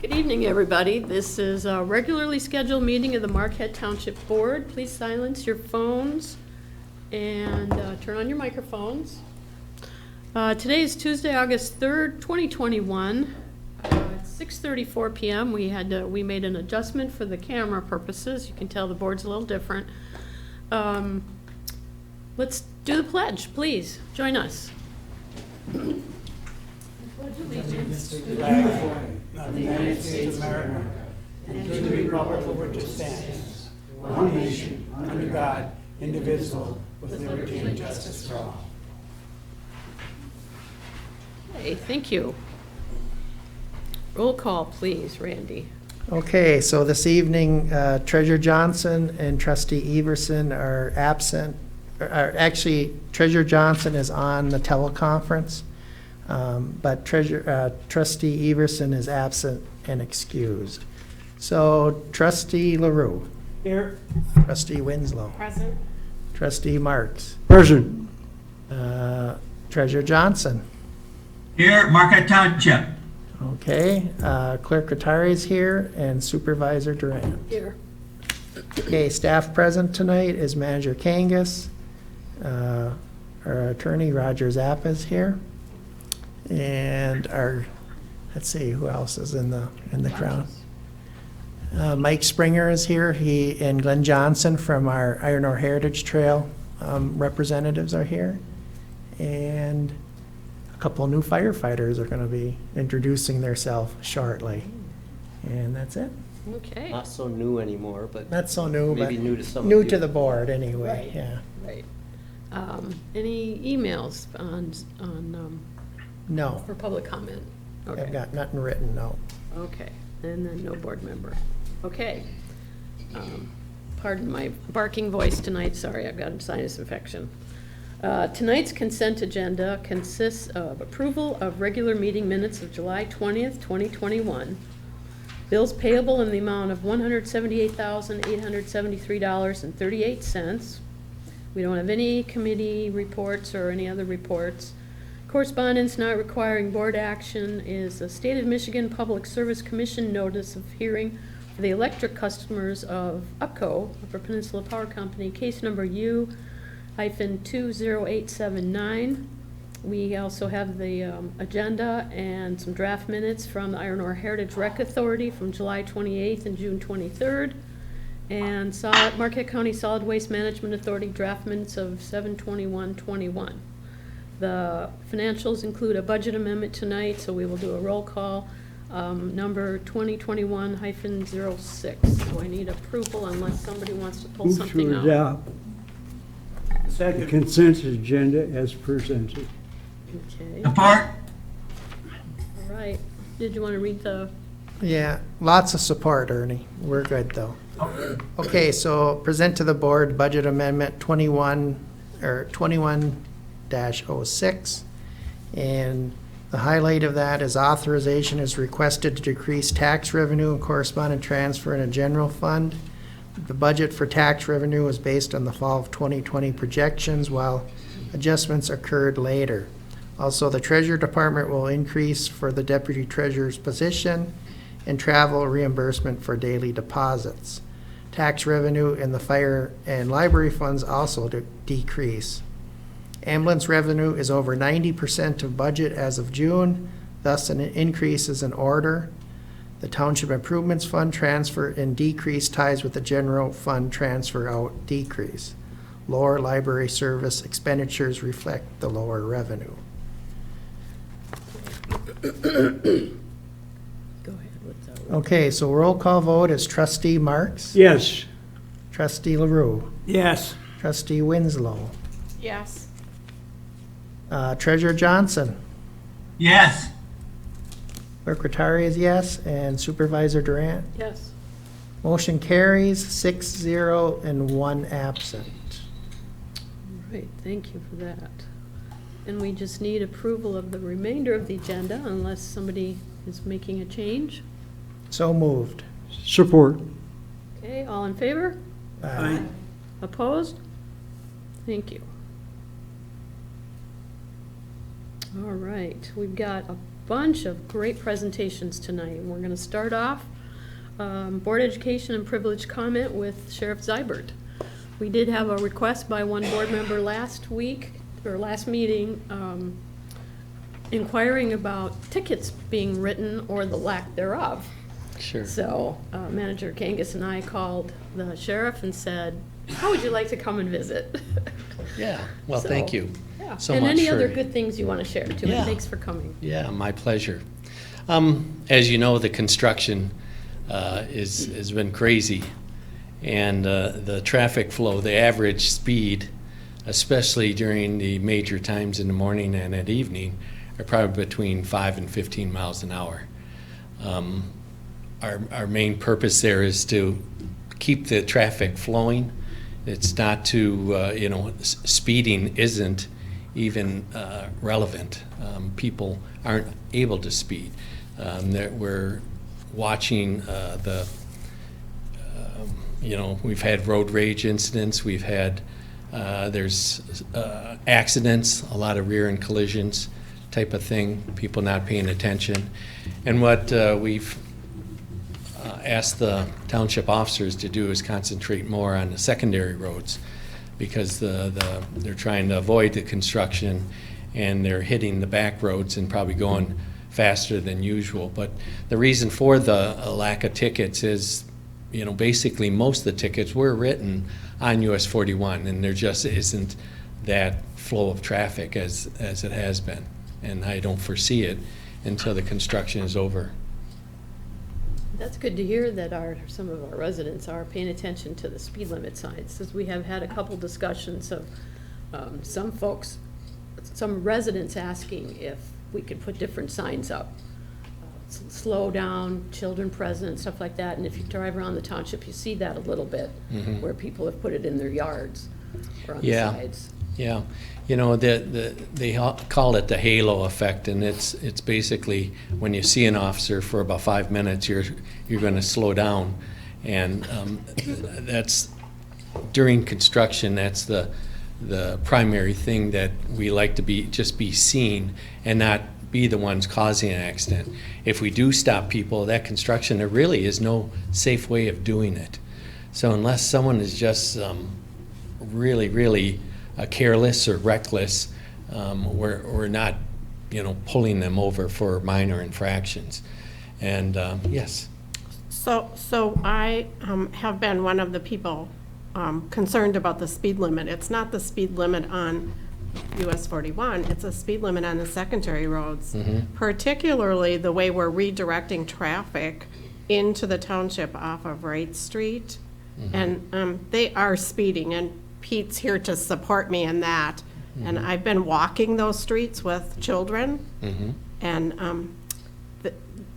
Good evening, everybody. This is a regularly scheduled meeting of the Marquette Township Board. Please silence your phones and turn on your microphones. Today is Tuesday, August 3rd, 2021. It's 6:34 p.m. We made an adjustment for the camera purposes. You can tell the board's a little different. Let's do the pledge, please. Join us. Pledge allegiance to the flag of the United States of America and to the republic for which it stands, one nation, under God, indivisible, with liberty and justice for all. Okay, thank you. Roll call, please, Randy. Okay, so this evening, Treasurer Johnson and Trustee Everson are absent. Actually, Treasurer Johnson is on the teleconference, but Trustee Everson is absent and excused. So Trustee LaRue. Here. Trustee Winslow. Present. Trustee Marks. Present. Treasurer Johnson. Here, Marquette Township. Okay, Clerk Rattari is here and Supervisor Durant. Here. Okay, staff present tonight is Manager Kangas. Our attorney, Roger Zappa, is here. And let's see, who else is in the crowd? Mike Springer is here. And Glenn Johnson from our Iron Ore Heritage Trail representatives are here. And a couple new firefighters are going to be introducing themselves shortly. And that's it. Okay. Not so new anymore, but Not so new, but maybe new to some of new you. to the board anyway, Right. yeah. Right. Any emails on No, for public comment? Okay. I've got nothing written, no. Okay, and then no board member. Okay. Pardon my barking voice tonight, sorry, I've got a sinus infection. Tonight's consent agenda consists of approval of regular meeting minutes of July 20th, 2021. Bills payable in the amount of $178,873.38. We don't have any committee reports or any other reports. Correspondence not requiring board action is a State of Michigan Public Service Commission notice of hearing for the electric customers of UPCO, Upper Peninsula Power Company, case number U-20879. We also have the agenda and some draft minutes from the Iron Ore Heritage Rec Authority from July 28th and June 23rd. And Marquette County Solid Waste Management Authority draft minutes of 7/21/21. The financials include a budget amendment tonight, so we will do a roll call. Number 2021-06. So I need approval unless somebody wants to pull Move something to out. adopt the consent agenda as presented. Okay, Support. all right. Did you want to read the, Yeah, lots of support, Ernie. We're good, though. Okay, so present to the board budget amendment 21-06. And the highlight of that is authorization is requested to decrease tax revenue and corresponding transfer in a general fund. The budget for tax revenue is based on the fall of 2020 projections, while adjustments occurred later. Also, the Treasurer Department will increase for the Deputy Treasurer's position and travel reimbursement for daily deposits. Tax revenue in the fire and library funds also decrease. Ambulance revenue is over 90% of budget as of June, thus an increase is in order. The Township Improvements Fund transfer and decrease ties with the general fund transfer out decrease. Lower library service expenditures reflect the lower revenue. go ahead with the, Okay, so roll call vote is Trustee Marks, Yes. Trustee LaRue, Yes. Trustee Winslow, yes. Treasurer Johnson, Yes. Clerk Rattari is yes, and Supervisor Durant. Yes. Motion carries 6-0 and 1 absent. All right, thank you for that. And we just need approval of the remainder of the agenda unless somebody is making a change. So moved. Support. Okay, all in favor? Aye. Opposed? Thank you. All right, we've got a bunch of great presentations tonight. And we're going to start off Board Education and Privilege Comment with Sheriff Zybert. We did have a request by one board member last week, or last meeting, inquiring about tickets being written or the lack thereof. Sure. So Manager Kangas and I called the sheriff and said, how would you like to come and visit? Yeah, well, So, thank you Yeah. so And much any for- other good things you want to share too. Yeah. And thanks for coming. Yeah, my pleasure. As you know, the construction has been crazy, and the traffic flow, the average speed, especially during the major times in the morning and at evening, are probably between 5 and 15 miles an hour. Our main purpose there is to keep the traffic flowing. It's not to, speeding isn't even relevant. People aren't able to speed. We're watching we've had road rage incidents, we've had, there's accidents, a lot of rear end collisions type of thing, people not paying attention. And what we've asked the township officers to do is concentrate more on the secondary roads, because they're trying to avoid the construction and they're hitting the back roads and probably going faster than usual. But the reason for the lack of tickets is, basically most of the tickets were written on US 41, and there just isn't that flow of traffic as it has been. And I don't foresee it until the construction is over. That's good to hear that some of our residents are paying attention to the speed limit signs, because we have had a couple discussions of some residents asking if we could put different signs up. Slow down, children present, stuff like that. And if you drive around the township, you see that a little bit, where people have put it in their yards or on the sides. Yeah, they call it the halo effect, and it's basically when you see an officer for about 5 minutes, you're going to slow down, and that's during construction. That's the primary thing that we like to be seen and not be the ones causing an accident. If we do stop people, that construction, there really is no safe way of doing it. So unless someone is just really, really careless or reckless, we're not, pulling them over for minor infractions. And yes. So I have been one of the people concerned about the speed limit. It's not the speed limit on US 41, it's a speed limit on the secondary roads, particularly the way we're redirecting traffic into the township off of Wright Street. And they are speeding, and Pete's here to support me in that. And I've been walking those streets with children, and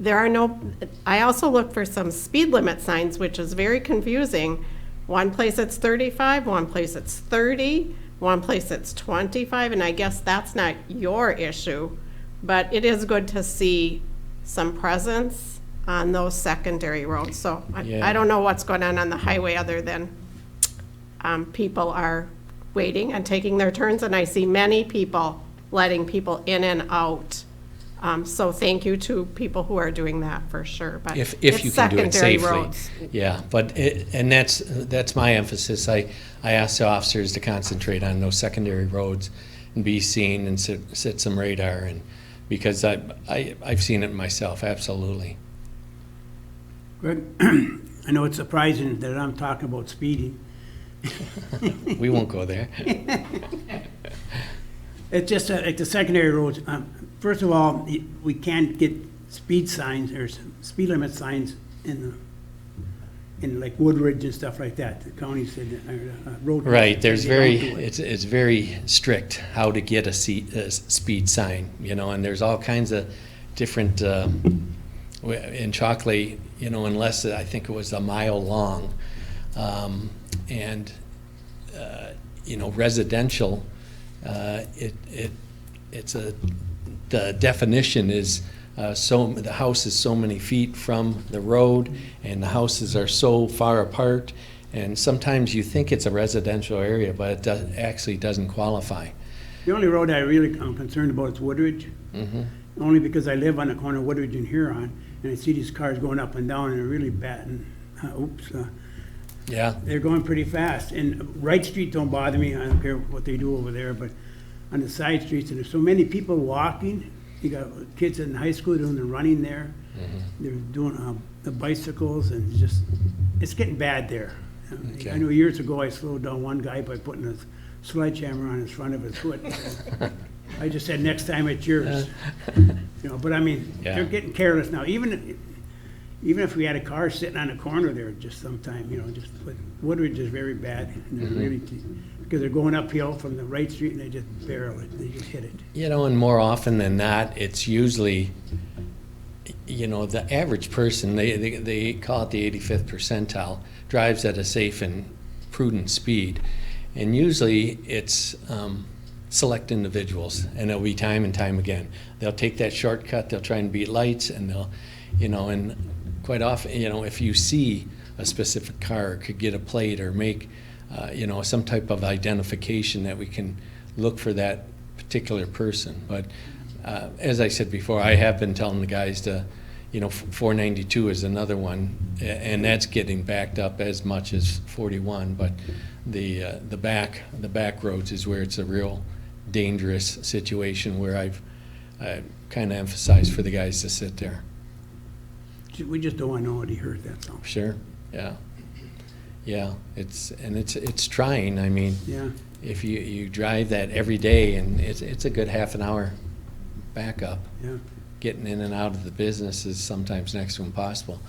there are no, I also look for some speed limit signs, which is very confusing. One place it's 35, one place it's 30, one place it's 25, and I guess that's not your issue, but it is good to see some presence on those secondary roads. So I don't know what's going on the highway other than people are waiting and taking their turns, and I see many people letting people in and out. So thank you to people who are doing that for sure. But If it's you can do it secondary safely. roads. Yeah, but that's my emphasis. I ask the officers to concentrate on those secondary roads and be seen and set some radar, and because I've seen it myself, absolutely. Greg, I know it's surprising that I'm talking about speeding. We won't go there. It's just like the secondary roads. First of all, we can't get speed signs or speed limit signs in like Woodridge and stuff like that. The county said road. Right, there's they don't do it. it's very strict how to get a speed sign, and there's all kinds of different, in Chocolate, unless I think it was a mile long, and residential, the definition is the house is so many feet from the road, and the houses are so far apart, and sometimes you think it's a residential area, but it actually doesn't qualify. The only road I'm concerned about is Woodridge. only because I live on the corner of Woodridge and Huron, and I see these cars going up and down and they're really batting, Yeah, they're going pretty fast. And Wright Street don't bother me, I don't care what they do over there, but on the side streets, and there's so many people walking. You got kids in high school doing the running there. They're doing the bicycles, and it's getting bad there. Okay. I know years ago I slowed down one guy by putting a sledgehammer on his front of his foot. I just said, next time it's yours. But I mean, Yeah. they're getting careless now. Even if we had a car sitting on a corner there, just sometime, but Woodridge is very bad. And they're really, because they're going uphill from the Wright Street and they just barrel it, they just hit it. and more often than not, it's usually, the average person, they call it the 85th percentile, drives at a safe and prudent speed. And usually it's select individuals, and it'll be time and time again. They'll take that shortcut, they'll try and beat lights, and they'll, and quite often, if you see a specific car, could get a plate or make, some type of identification that we can look for that particular person. But as I said before, I have been telling the guys to, 492 is another one, and that's getting backed up as much as 41. But the back roads is where it's a real dangerous situation, where I've kind of emphasized for the guys to sit there. We just don't want nobody hurt, that's all. Sure. Yeah. It's trying. I mean, Yeah. if you drive that every day, and it's a good half an hour backup. Yeah. Getting in and out of the business is sometimes next to impossible.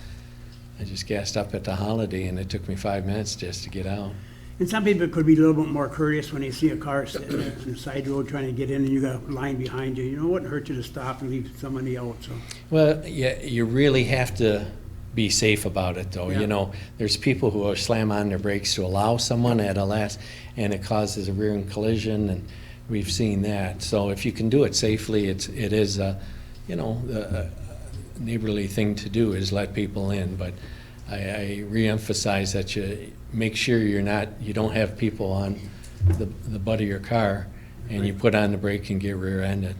I just gassed up at the Holiday, and it took me 5 minutes just to get out. And some people could be a little bit more courteous when they see a car sitting there on the side road trying to get in and you got a line behind you. It wouldn't hurt you to stop and leave somebody out, so. Well, yeah, you really have to be safe about it, though. Yeah. There's people who will slam on their brakes to allow someone at a last, and it causes a rear-end collision, and we've seen that. So if you can do it safely, it is a neighborly thing to do, is let people in. But I reemphasize that you make sure you don't have people on the butt of your car, and you put on the brake and get rear-ended.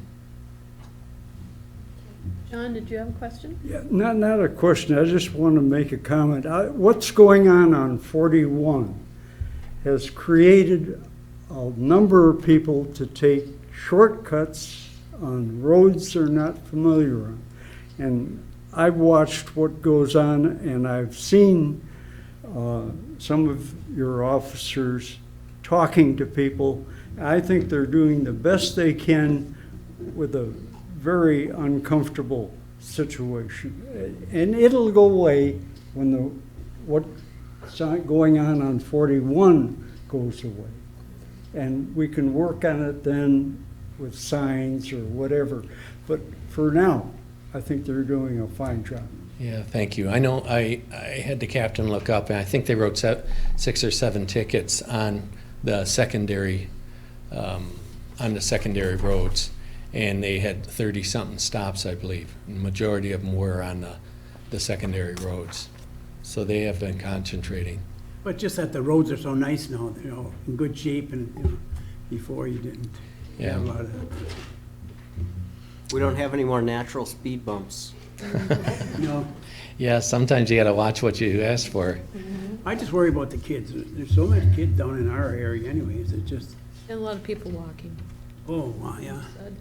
John, did you have a question? Yeah, not a question, I just want to make a comment. What's going on 41 has created a number of people to take shortcuts on roads they're not familiar on. And I've watched what goes on, and I've seen some of your officers talking to people. I think they're doing the best they can with a very uncomfortable situation. And it'll go away when what's going on 41 goes away. And we can work on it then with signs or whatever. But for now, I think they're doing a fine job. Yeah, thank you. I know I had the captain look up, and I think they wrote 6 or 7 tickets on the secondary roads, and they had 30-something stops, I believe. And the majority of them were on the secondary roads. So they have been concentrating. But just that the roads are so nice now, in good shape, and before you didn't have a lot of that. We don't have any more natural speed bumps. Yeah, sometimes you got to watch what you ask for. I just worry about the kids. There's so many kids down in our area anyways, it's just, And a lot of people walking, oh, wow, yeah. said,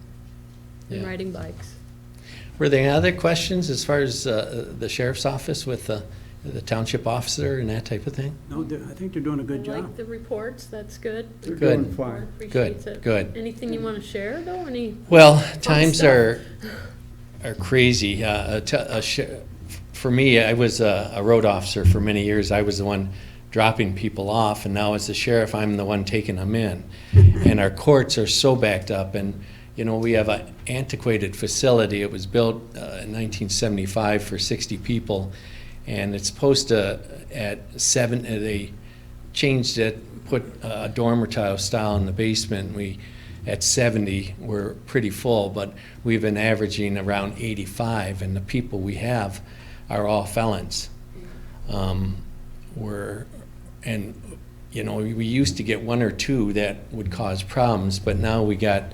and Yeah. riding bikes. Were there any other questions as far as the sheriff's office with the township officer and that type of thing? No, I think they're doing a good I job. like the reports, that's good. They're Good. doing fine. Appreciates it. Good. Anything you want to share, though? Any? Well, times stuff. are crazy. For me, I was a road officer for many years. I was the one dropping people off, and now as the sheriff, I'm the one taking them in. And our courts are so backed up, and we have an antiquated facility. It was built in 1975 for 60 people, and it's supposed to, at 7, they changed it, put a dormer style in the basement. At 70, we're pretty full, but we've been averaging around 85, and the people we have are all felons. We used to get 1 or 2 that would cause problems, but now we got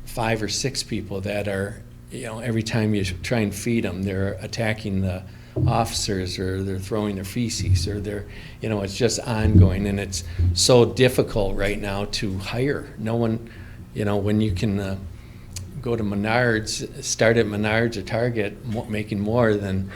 5 or 6 people that are every time you try and feed them, they're attacking the officers, or they're throwing their feces, or they're, it's just ongoing, and it's so difficult right now to hire. No one, when you can go to Menards, start at Menards or Target, making more than,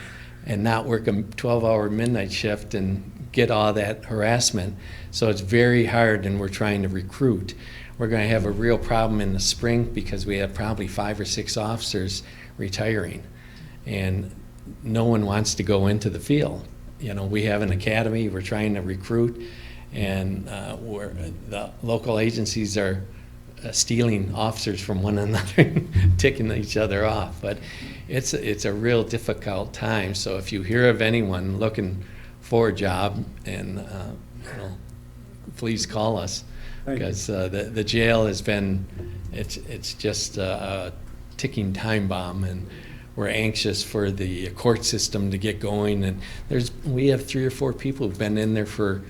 and not work a 12-hour midnight shift and get all that harassment. So it's very hard, and we're trying to recruit. We're going to have a real problem in the spring because we have probably 5 or 6 officers retiring, and no one wants to go into the field. We have an academy, we're trying to recruit, and the local agencies are stealing officers from one another, ticking each other off. But it's a real difficult time. So if you hear of anyone looking for a job, and please call us, because the jail has been, it's just a ticking time bomb, and we're anxious for the court system to get going. And we have 3 or 4 people who've been in there for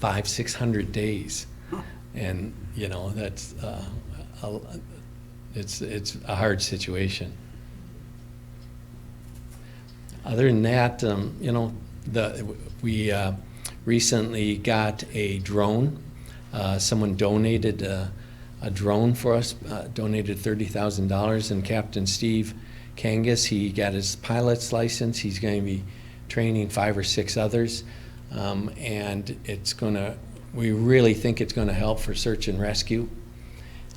500-600 days, and that's it's a hard situation. Other than that, we recently got a drone. Someone donated a drone for us, donated $30,000, and Captain Steve Kangas, he got his pilot's license. He's going to be training 5 or 6 others, and we really think it's going to help for search and rescue,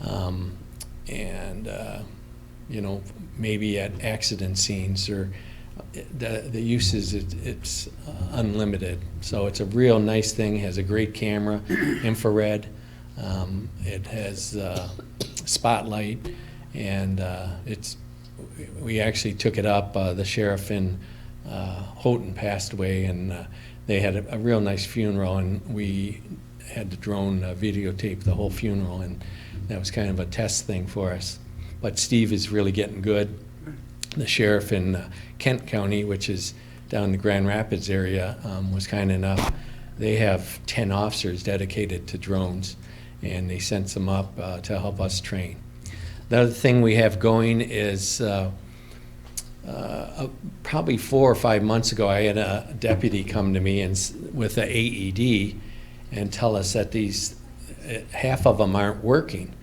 and maybe at accident scenes, or the uses, it's unlimited. So it's a real nice thing. It has a great camera, infrared. It has spotlight, and we actually took it up. The sheriff in Houghton passed away, and they had a real nice funeral, and we had the drone videotape the whole funeral, and that was kind of a test thing for us. But Steve is really getting good. The sheriff in Kent County, which is down in the Grand Rapids area, was kind enough. They have 10 officers dedicated to drones, and they sent them up to help us train. The other thing we have going is probably 4 or 5 months ago, I had a deputy come to me with an AED and tell us that half of them aren't working.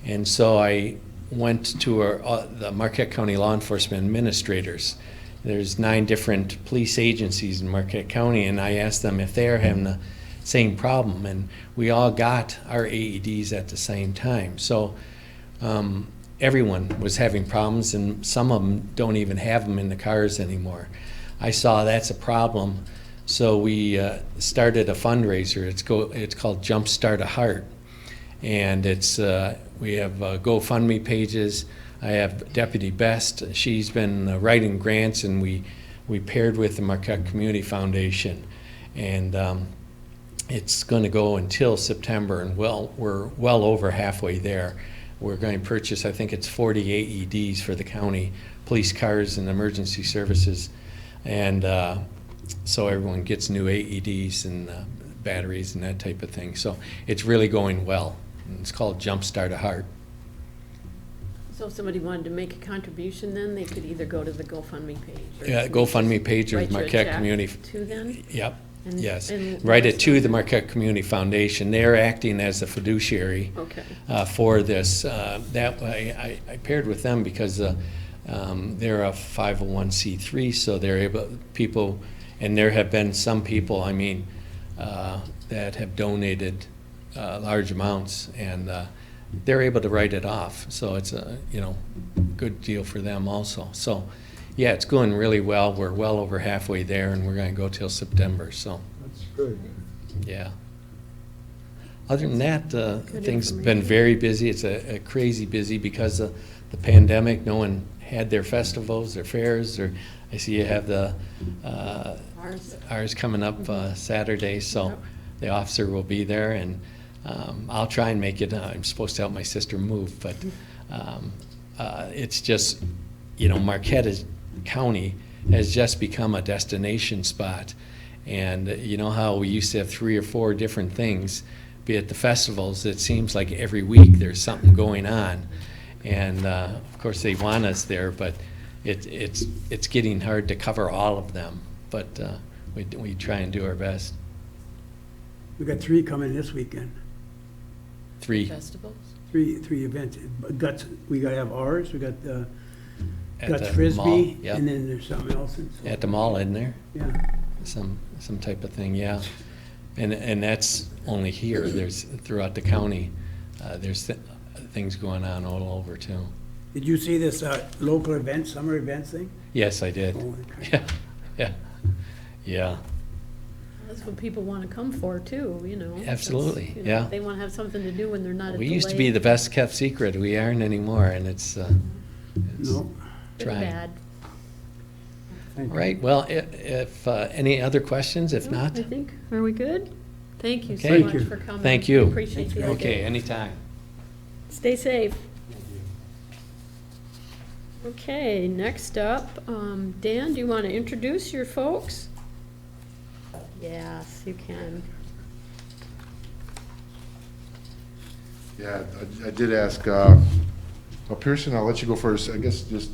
And so I went to the Marquette County Law Enforcement Administrators. There's 9 different police agencies in Marquette County, and I asked them if they're having the same problem, and we all got our AEDs at the same time. So everyone was having problems, and some of them don't even have them in the cars anymore. I saw that's a problem, so we started a fundraiser. It's called Jumpstart a Heart, and we have GoFundMe pages. I have Deputy Best. She's been writing grants, and we paired with the Marquette Community Foundation, and it's going to go until September, and we're well over halfway there. We're going to purchase, I think it's 40 AEDs for the county, police cars and emergency services, and so everyone gets new AEDs and batteries and that type of thing. So it's really going well. It's called Jumpstart a Heart. So if somebody wanted to make a contribution, then they could either go to the GoFundMe page. Yeah, GoFundMe page or write you a Marquette check Community. To them? Yep. And- Yes, and write let it us to know. the Marquette Community Foundation. They're acting as the fiduciary Okay. for this. That way, I paired with them because they're a 501c3, so they're able, people, and there have been some people, that have donated large amounts, and they're able to write it off. So it's a good deal for them also. So yeah, it's going really well. We're well over halfway there, and we're going to go till September. So That's good. yeah. Other than that, things have been very busy. It's a crazy busy because of the pandemic. No one had their festivals, their fairs, or I see you have the ours coming up Saturday. So Yep. the officer will be there, and I'll try and make it. I'm supposed to help my sister move, but it's just, Marquette County has just become a destination spot. And you know how we used to have 3 or 4 different things, be it the festivals, it seems like every week there's something going on. And of course, they want us there, but it's getting hard to cover all of them. But we try and do our best. We got 3 coming this weekend. 3 Festivals? 3 events. We gotta have ours, we got the at Guts the Frisbee, mall. Yep. and then there's something else. At the mall, isn't there? Yeah. Some type of thing, yeah. And that's only here. There's throughout the county. There's things going on all over too. Did you see this local event, summer events thing? Yes, I did. Oh, okay. Yeah. That's what people want to come for too, you know. Absolutely, That's, you know, yeah. They want to have something to do when they're not at the We lake. used to be the best kept secret. We aren't anymore, and it's No. Good, trying. bad. Thank you. Right, well, if any other questions, if No, not, I think, are we good? Thank you so Okay. much Thank you. for coming. Thank you. Appreciate the okay, update. anytime. Stay safe. Okay, next up, Dan, do you want to introduce your folks? Yes, you can. Yeah, I did ask, well, Pearson, I'll let you go first. I guess just,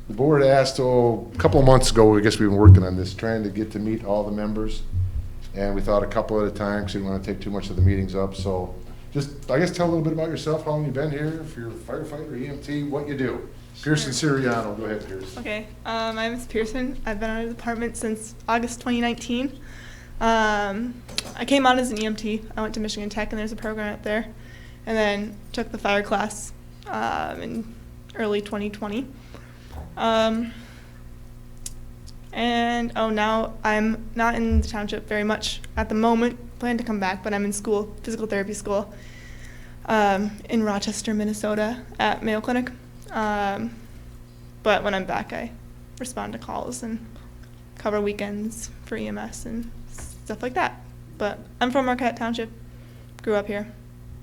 the board asked, a couple of months ago, I guess we've been working on this, trying to get to meet all the members. And we thought a couple at a time, because we didn't want to take too much of the meetings up. So just, I guess, tell a little bit about yourself, how long you've been here, if you're a firefighter, EMT, what you do. Pearson Siriano, go ahead, Pearson. Okay, my name is Pearson. I've been out of the department since August 2019. I came out as an EMT. I went to Michigan Tech, and there's a program up there, and then took the fire class in early 2020. Now I'm not in the township very much at the moment. Plan to come back, but I'm in school, physical therapy school, in Rochester, Minnesota, at Mayo Clinic. But when I'm back, I respond to calls and cover weekends for EMS and stuff like that. But I'm from Marquette Township, grew up here,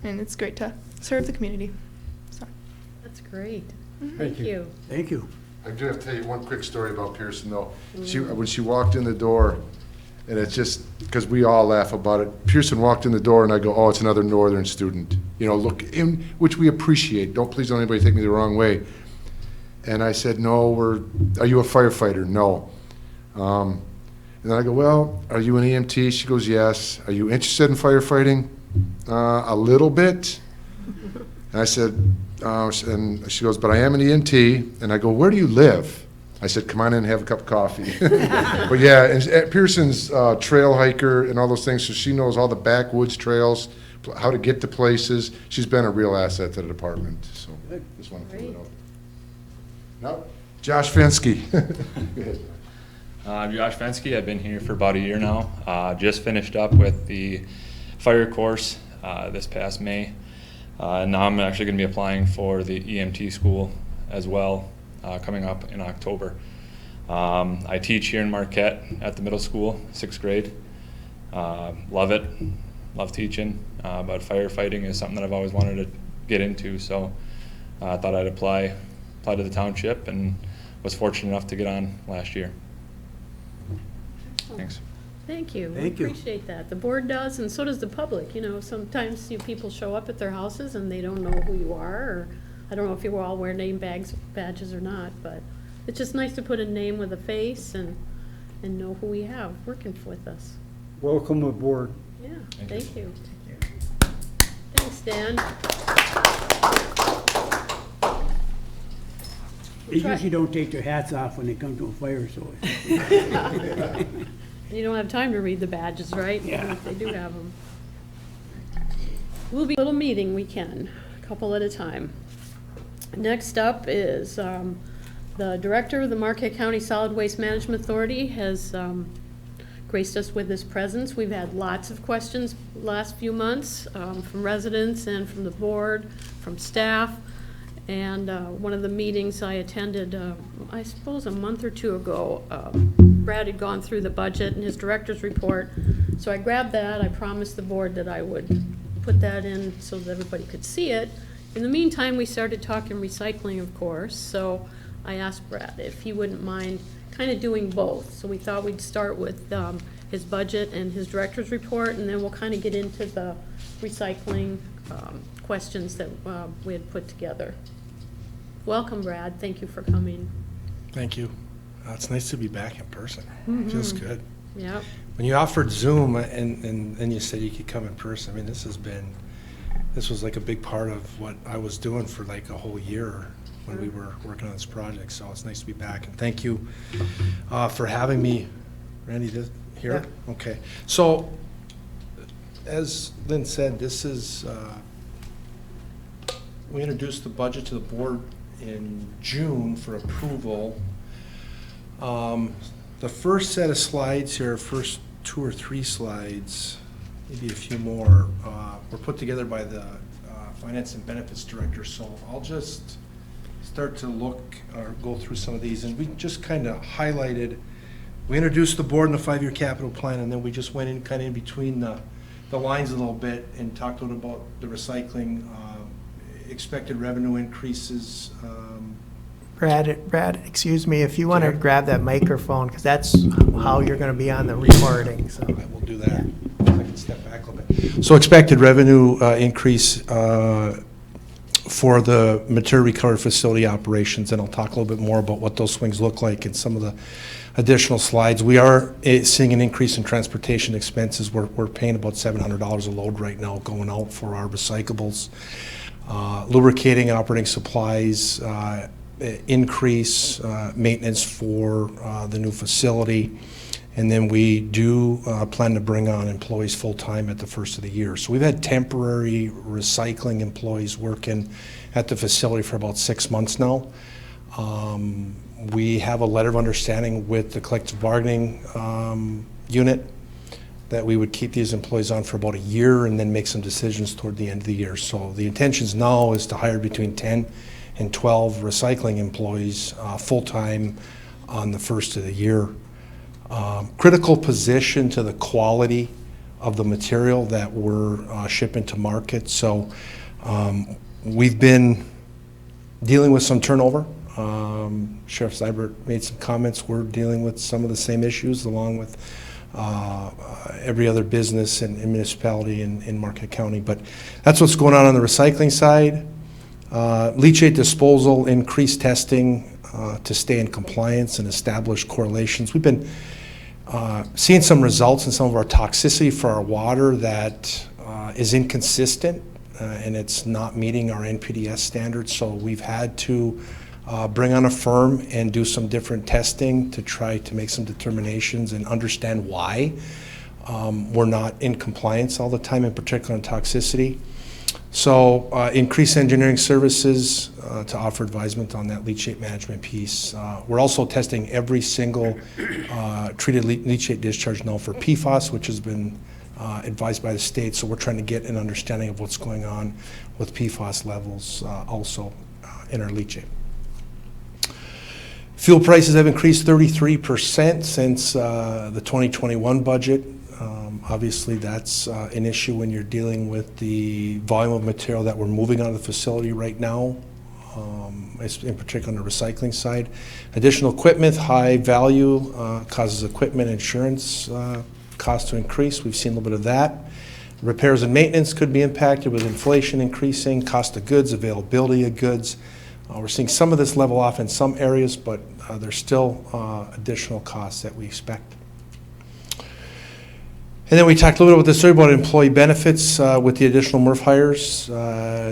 and it's great to serve the community. So. That's great. Thank you. Thank you. I do have to tell you one quick story about Pearson, though. When she walked in the door, and it's just, because we all laugh about it, Pearson walked in the door, and I go, oh, it's another Northern student. You know, look, which we appreciate. Please don't anybody take me the wrong way. And I said, no, are you a firefighter? No. And then I go, well, are you an EMT? She goes, yes. Are you interested in firefighting? A little bit. And I said, and she goes, but I am an EMT. And I go, where do you live? I said, come on in and have a cup of coffee. But yeah, and Pearson's trail hiker and all those things, so she knows all the backwoods trails, how to get to places. She's been a real asset to the department, so just want to throw it out. Now, Josh Fensky. Go ahead. I'm Josh Fensky. I've been here for about a year now. Just finished up with the fire course this past May. And now I'm actually going to be applying for the EMT school as well, coming up in October. I teach here in Marquette at the middle school, 6th grade. Love it, love teaching, but firefighting is something that I've always wanted to get into, so I thought I'd apply to the township and was fortunate enough to get on last year. Thanks. Thank you. Thank We you. appreciate that. The board does, and so does the public. You know, sometimes people show up at their houses and they don't know who you are, or I don't know if you all wear name badges or not, but it's just nice to put a name with a face and know who we have working with us. Welcome aboard. Yeah, thank you. Thanks, Dan. They usually don't take their hats off when they come to a fire, so. You don't have time to read the badges, right? Yeah. They do have them. We'll be a little meeting, we can, a couple at a time. Next up is the director of the Marquette County Solid Waste Management Authority has graced us with his presence. We've had lots of questions last few months from residents and from the board, from staff. And one of the meetings I attended, I suppose a month or two ago, Brad had gone through the budget and his director's report. So I grabbed that. I promised the board that I would put that in so that everybody could see it. In the meantime, we started talking recycling, of course. So I asked Brad if he wouldn't mind kind of doing both. So we thought we'd start with his budget and his director's report, and then we'll kind of get into the recycling questions that we had put together. Welcome, Brad. Thank you for coming. Thank you. It's nice to be back in person. It feels good. Yep. When you offered Zoom and you said you could come in person, I mean, this was like a big part of what I was doing for like a whole year when we were working on this project. So it's nice to be back. And thank you for having me. Randy, here? Yeah. Okay. So as Lynn said, this is, we introduced the budget to the board in June for approval. The first set of slides here, first 2 or 3 slides, maybe a few more, were put together by the Finance and Benefits Director. So I'll just start to look or go through some of these. And we just kind of highlighted, we introduced the board in the 5-year capital plan, and then we just went in kind of in between the lines a little bit and talked a little about the recycling, expected revenue increases. Brad, excuse me, if you want to grab that microphone, because that's how you're going to be on the recording, so. I will do that. I can step back a little bit. So expected revenue increase for the material recovery facility operations, and I'll talk a little bit more about what those swings look like in some of the additional slides. We are seeing an increase in transportation expenses. We're paying about $700 a load right now going out for our recyclables. Lubricating operating supplies, increase, maintenance for the new facility, and then we do plan to bring on employees full-time at the first of the year. So we've had temporary recycling employees working at the facility for about 6 months now. We have a letter of understanding with the collective bargaining unit that we would keep these employees on for about a year and then make some decisions toward the end of the year. So the intentions now is to hire between 10 and 12 recycling employees full-time on the first of the year. Critical position to the quality of the material that we're shipping to market. So we've been dealing with some turnover. Sheriff Seibert made some comments. We're dealing with some of the same issues along with every other business and municipality in Marquette County. But that's what's going on the recycling side. Leachate disposal, increased testing to stay in compliance and establish correlations. We've been seeing some results in some of our toxicity for our water that is inconsistent and it's not meeting our NPDES standards. So we've had to bring on a firm and do some different testing to try to make some determinations and understand why we're not in compliance all the time, in particular on toxicity. So increase engineering services to offer advisement on that leachate management piece. We're also testing every single treated leachate discharge now for PFAS, which has been advised by the state. So we're trying to get an understanding of what's going on with PFAS levels also in our leachate. Fuel prices have increased 33% since the 2021 budget. Obviously, that's an issue when you're dealing with the volume of material that we're moving out of the facility right now, in particular on the recycling side. Additional equipment, high value, causes equipment insurance costs to increase. We've seen a little bit of that. Repairs and maintenance could be impacted with inflation increasing, cost of goods, availability of goods. We're seeing some of this level off in some areas, but there's still additional costs that we expect. And then we talked a little bit with the story about employee benefits with the additional MRF hires.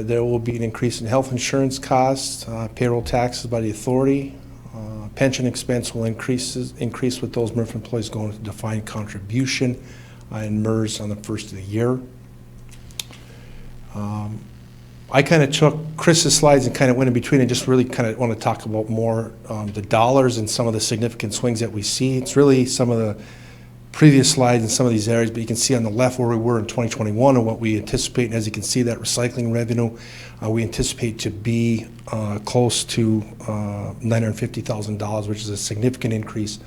There will be an increase in health insurance costs, payroll taxes by the authority. Pension expense will increase with those MRF employees going to defined contribution and MERS on the first of the year. I kind of took Chris's slides and kind of went in between and just really kind of want to talk about more the dollars and some of the significant swings that we see. It's really some of the previous slides in some of these areas, but you can see on the left where we were in 2021 and what we anticipate. And as you can see, that recycling revenue, we anticipate to be close to $950,000, which is a significant increase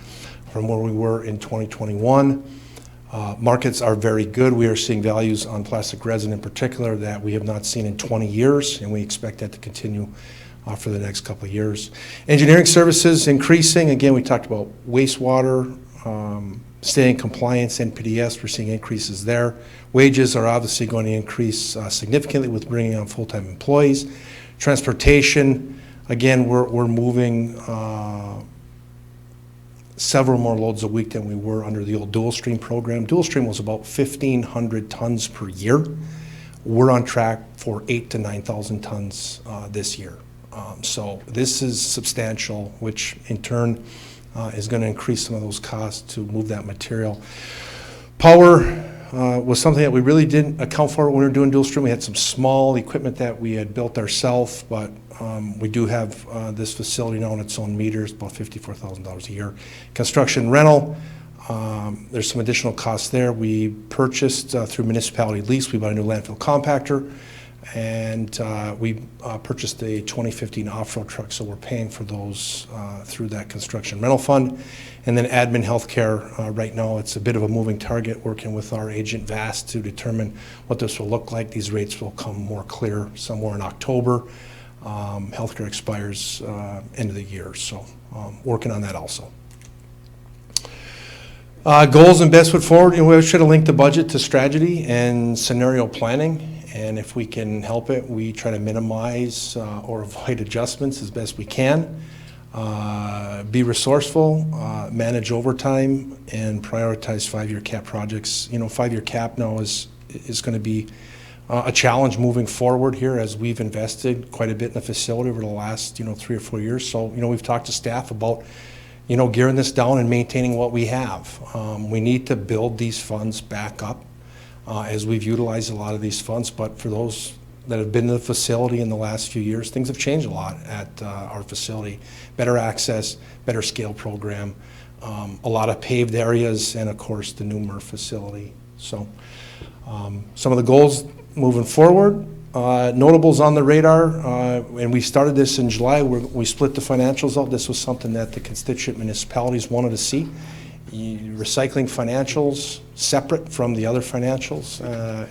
from where we were in 2021. Markets are very good. We are seeing values on plastic resin in particular that we have not seen in 20 years, and we expect that to continue for the next couple of years. Engineering services increasing. Again, we talked about wastewater, staying compliance, NPDES, we're seeing increases there. Wages are obviously going to increase significantly with bringing on full-time employees. Transportation, Again, we're moving several more loads a week than we were under the old dual stream program. Dual stream was about 1,500 tons per year. We're on track for 8,000 to 9,000 tons this year. So this is substantial, which in turn is going to increase some of those costs to move that material. Power was something that we really didn't account for when we were doing dual stream. We had some small equipment that we had built ourselves, but we do have this facility now on its own meters, about $54,000 a year. Construction rental, there's some additional costs there. We purchased through municipality lease, we bought a new landfill compactor, and we purchased a 2015 off-road truck, so we're paying for those through that construction rental fund. And then admin healthcare, right now it's a bit of a moving target, working with our agent VAST to determine what this will look like. These rates will come more clear somewhere in October. Healthcare expires end of the year, so working on that also. Goals and best foot forward, we should have linked the budget to strategy and scenario planning. And if we can help it, we try to minimize or avoid adjustments as best we can. Be resourceful, manage overtime, and prioritize 5-year cap projects. 5-year cap now is going to be a challenge moving forward here, as we've invested quite a bit in the facility over the last 3 or 4 years. So we've talked to staff about gearing this down and maintaining what we have. We need to build these funds back up as we've utilized a lot of these funds, but for those that have been to the facility in the last few years, things have changed a lot at our facility. Better access, better scale program, a lot of paved areas, and of course the new MRF facility. So some of the goals moving forward, notables on the radar, and we started this in July where we split the financials out. This was something that the constituent municipalities wanted to see. Recycling financials separate from the other financials,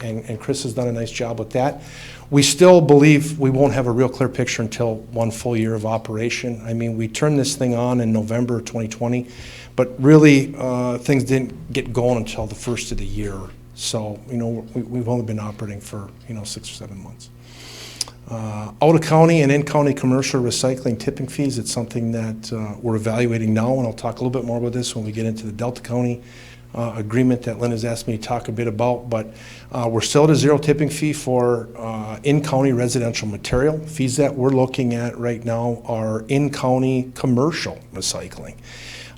and Chris has done a nice job with that. We still believe we won't have a real clear picture until 1 full year of operation. I mean, we turned this thing on in November 2020, but really things didn't get going until the first of the year. So, we've only been operating for, 6 or 7 months. Out-of-county and in-county commercial recycling tipping fees, it's something that we're evaluating now, and I'll talk a little bit more about this when we get into the Delta County agreement that Lynn has asked me to talk a bit about, but we're still at a 0 tipping fee for in-county residential material. Fees that we're looking at right now are in-county commercial recycling.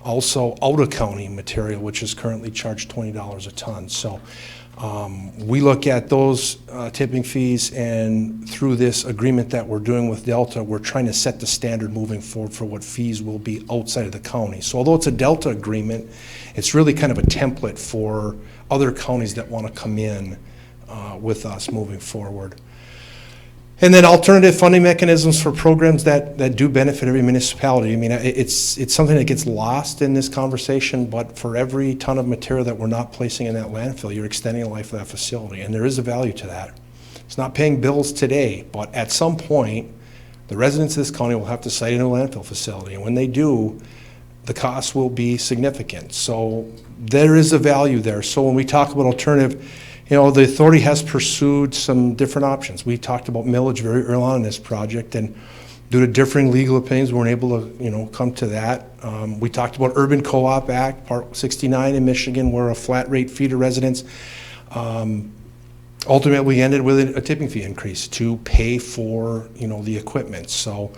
Also out-of-county material, which is currently charged $20 a ton. So we look at those tipping fees, and through this agreement that we're doing with Delta, we're trying to set the standard moving forward for what fees will be outside of the county. So although it's a Delta agreement, it's really kind of a template for other counties that want to come in with us moving forward. And then alternative funding mechanisms for programs that do benefit every municipality. I mean, it's something that gets lost in this conversation, but for every ton of material that we're not placing in that landfill, you're extending the life of that facility, and there is a value to that. It's not paying bills today, but at some point, the residents of this county will have to site a new landfill facility, and when they do, the cost will be significant. So there is a value there. So when we talk about alternative, the authority has pursued some different options. We talked about millage very early on in this project, and due to differing legal opinions, we weren't able to, come to that. We talked about Urban Co-op Act, Part 69 in Michigan, where a flat rate fee to residents. Ultimately, we ended with a tipping fee increase to pay for, the equipment. So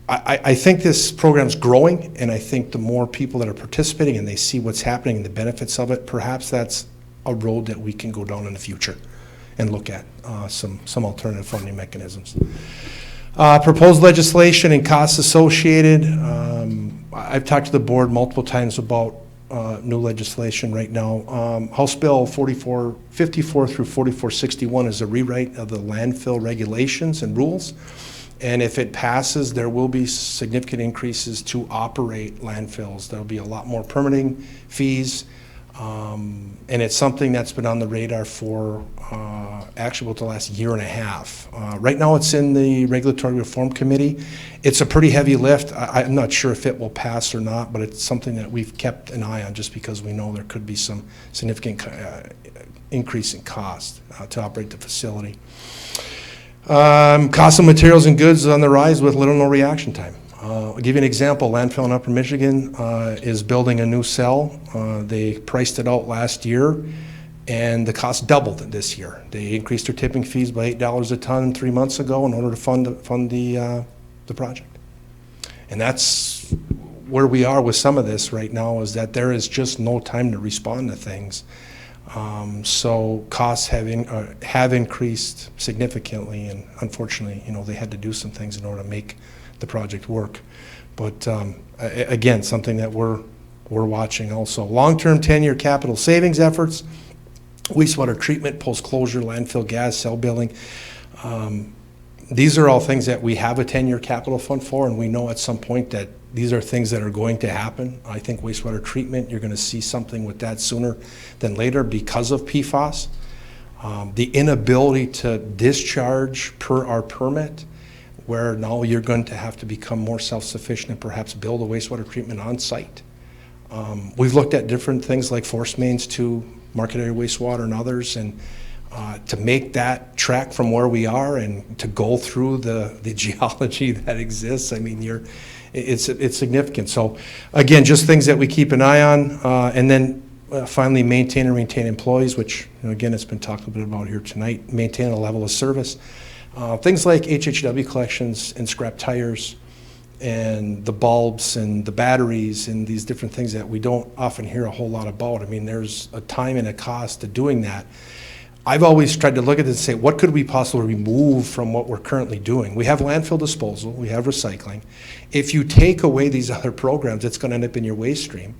I think this program's growing, and I think the more people that are participating and they see what's happening and the benefits of it, perhaps that's a road that we can go down in the future and look at some alternative funding mechanisms. Proposed legislation and costs associated. I've talked to the board multiple times about new legislation right now. House Bill 54 through 4461 is a rewrite of the landfill regulations and rules. And if it passes, there will be significant increases to operate landfills. There'll be a lot more permitting fees. And it's something that's been on the radar for actually about the last year and a half. Right now it's in the Regulatory Reform Committee. It's a pretty heavy lift. I'm not sure if it will pass or not, but it's something that we've kept an eye on just because we know there could be some significant increase in cost to operate the facility. Cost of materials and goods on the rise with little or no reaction time. I'll give you an example. Landfill in Upper Michigan is building a new cell. They priced it out last year, and the cost doubled this year. They increased their tipping fees by $8 a ton 3 months ago in order to fund the project. And that's where we are with some of this right now, is that there is just no time to respond to things. So costs have increased significantly, and unfortunately, they had to do some things in order to make the project work. But again, something that we're watching also. Long-term 10-year capital savings efforts, wastewater treatment, post-closure, landfill gas, cell billing. These are all things that we have a 10-year capital fund for, and we know at some point that these are things that are going to happen. I think wastewater treatment, you're going to see something with that sooner than later because of PFAS. The inability to discharge per our permit, where now you're going to have to become more self-sufficient and perhaps build a wastewater treatment on site. We've looked at different things like force mains to Marquette area wastewater and others, and to make that track from where we are and to go through the geology that exists, I mean, it's significant. So again, just things that we keep an eye on, and then finally maintain and retain employees, which again, it's been talked a bit about here tonight. Maintain a level of service. Things like HHW collections and scrap tires and the bulbs and the batteries and these different things that we don't often hear a whole lot about. I mean, there's a time and a cost to doing that. I've always tried to look at this and say, what could we possibly remove from what we're currently doing? We have landfill disposal, we have recycling. If you take away these other programs, it's going to end up in your waste stream.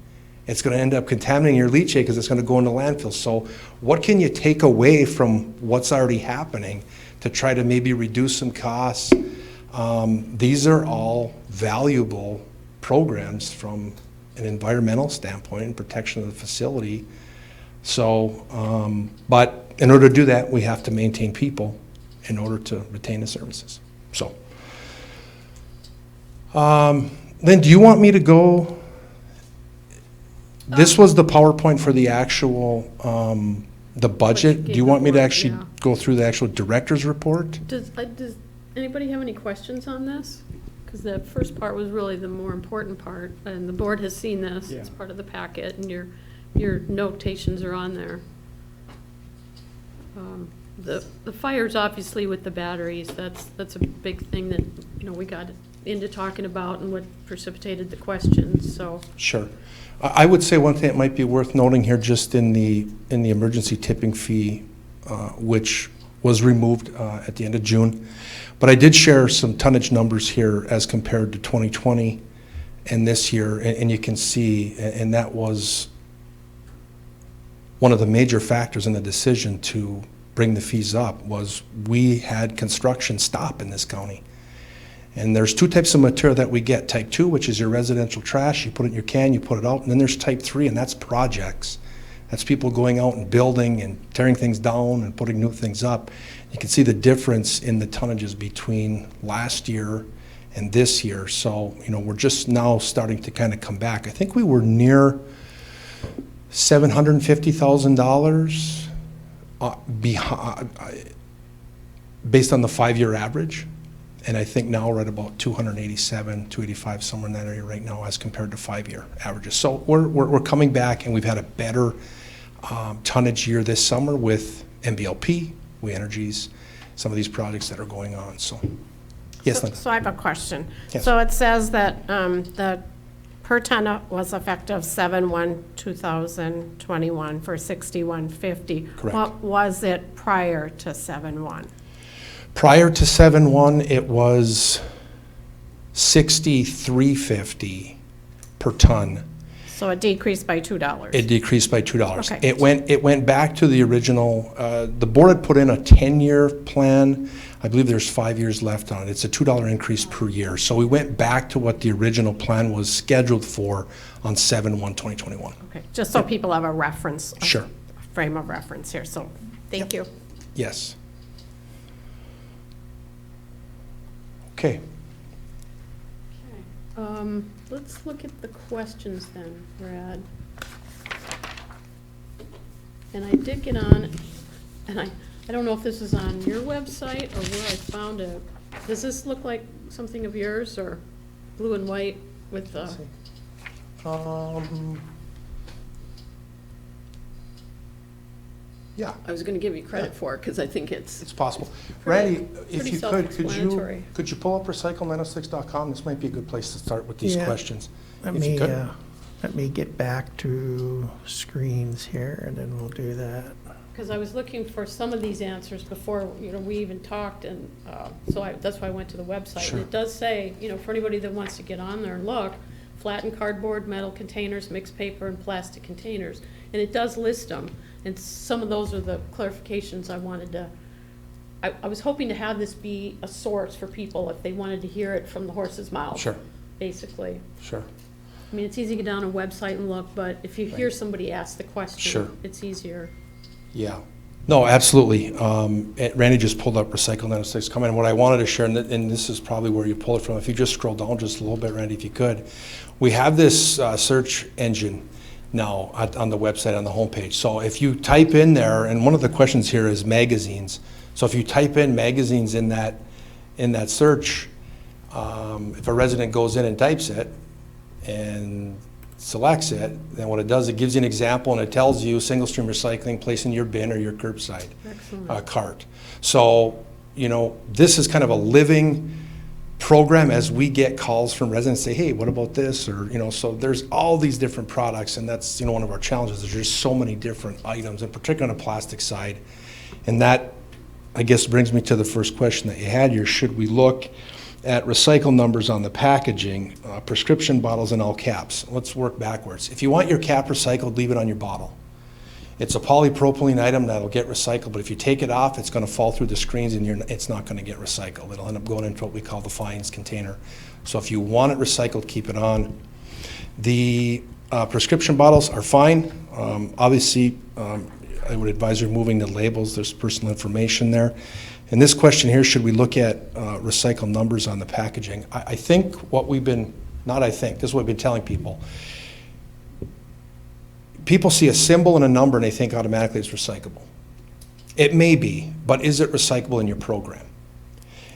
It's going to end up contaminating your leachate because it's going to go into landfill. So what can you take away from what's already happening to try to maybe reduce some costs? These are all valuable programs from an environmental standpoint and protection of the facility. So, but in order to do that, we have to maintain people in order to retain the services. So, then do you want me to go? This was the PowerPoint for the actual, the budget. Do you want me to actually go through the actual director's report? Does anybody have any questions on this? Because the first part was really the more important part, and the board has seen this. It's part of the packet, and your notations are on there. The fires, obviously, with the batteries, that's a big thing that, we got into talking about and what precipitated the questions, so. Sure. I would say one thing that might be worth noting here, just in the emergency tipping fee, which was removed at the end of June. But I did share some tonnage numbers here as compared to 2020 and this year, and you can see, and that was one of the major factors in the decision to bring the fees up, was we had construction stop in this county. And there's two types of material that we get. Type 2, which is your residential trash. You put it in your can, you put it out. And then there's Type 3, and that's projects. That's people going out and building and tearing things down and putting new things up. You can see the difference in the tonnages between last year and this year. So, we're just now starting to kind of come back. I think we were near $750,000 based on the 5-year average. And I think now we're at about 287, 285, somewhere in that area right now as compared to 5-year averages. So we're coming back, and we've had a better tonnage year this summer with MBLP, We Energies, some of these projects that are going on. So, yes, Linda. So I have a question. Yes. So it says that the per ton was effective 7/1/2021 for $61.50. Correct. What was it prior to 7/1? Prior to 7/1, it was $63.50 per ton. So it decreased by $2. It decreased by $2. Okay. It went back to the original. The board had put in a 10-year plan. I believe there's 5 years left on it. It's a $2 increase per year. So we went back to what the original plan was scheduled for on 7/1/2021. Okay, just so people have a reference. Sure. Frame of reference here. So thank you. Yes. Okay. Let's look at the questions then, Brad. And I did get on, and I I don't know if this is on your website or where I found it. Does this look like something of yours, or blue and white with the? Yeah, I was gonna give you credit for it, because I think it's. it's possible. Randy, if pretty you self-explanatory. could you pull up recycle906.com? This might be a good place to start with these Yeah. questions. Let If you me, could. let me get back to screens here, and then we'll do that. Because I was looking for some of these answers before, we even talked, and that's why I went to the website. Sure. And it does say, for anybody that wants to get on there and look, flattened cardboard, metal containers, mixed paper, and plastic containers. And it does list them, and some of those are the clarifications I wanted to, I was hoping to have this be a source for people if they wanted to hear it from the horse's mouth. Sure. Basically. Sure. I mean, it's easy to get on a website and look, but if you hear somebody ask the question, Sure. it's easier. Yeah. No, absolutely. Randy just pulled up Recycle 906 comment, and what I wanted to share, and this is probably where you pull it from, if you just scroll down just a little bit, Randy, if you could. We have this search engine now on the website, on the homepage. So if you type in there, and one of the questions here is magazines. So if you type in magazines in that search, if a resident goes in and types it and selects it, then what it does, it gives you an example, and it tells you single stream recycling, place in your bin or your curbside cart. So, this is kind of a living program as we get calls from residents say, hey, what about this? Or, so there's all these different products, and that's, one of our challenges. There's just so many different items, and particularly on the plastic side. And that, I guess, brings me to the first question that you had here. Should we look at recycle numbers on the packaging, prescription bottles in all caps? Let's work backwards. If you want your cap recycled, leave it on your bottle. It's a polypropylene item that'll get recycled, but if you take it off, it's going to fall through the screens and it's not going to get recycled. It'll end up going into what we call the fines container. So if you want it recycled, keep it on. The prescription bottles are fine. Obviously, I would advise removing the labels. There's personal information there. And this question here, should we look at recycle numbers on the packaging? I think what we've been, not I think, this is what we've been telling people. People see a symbol and a number and they think automatically it's recyclable. It may be, but is it recyclable in your program?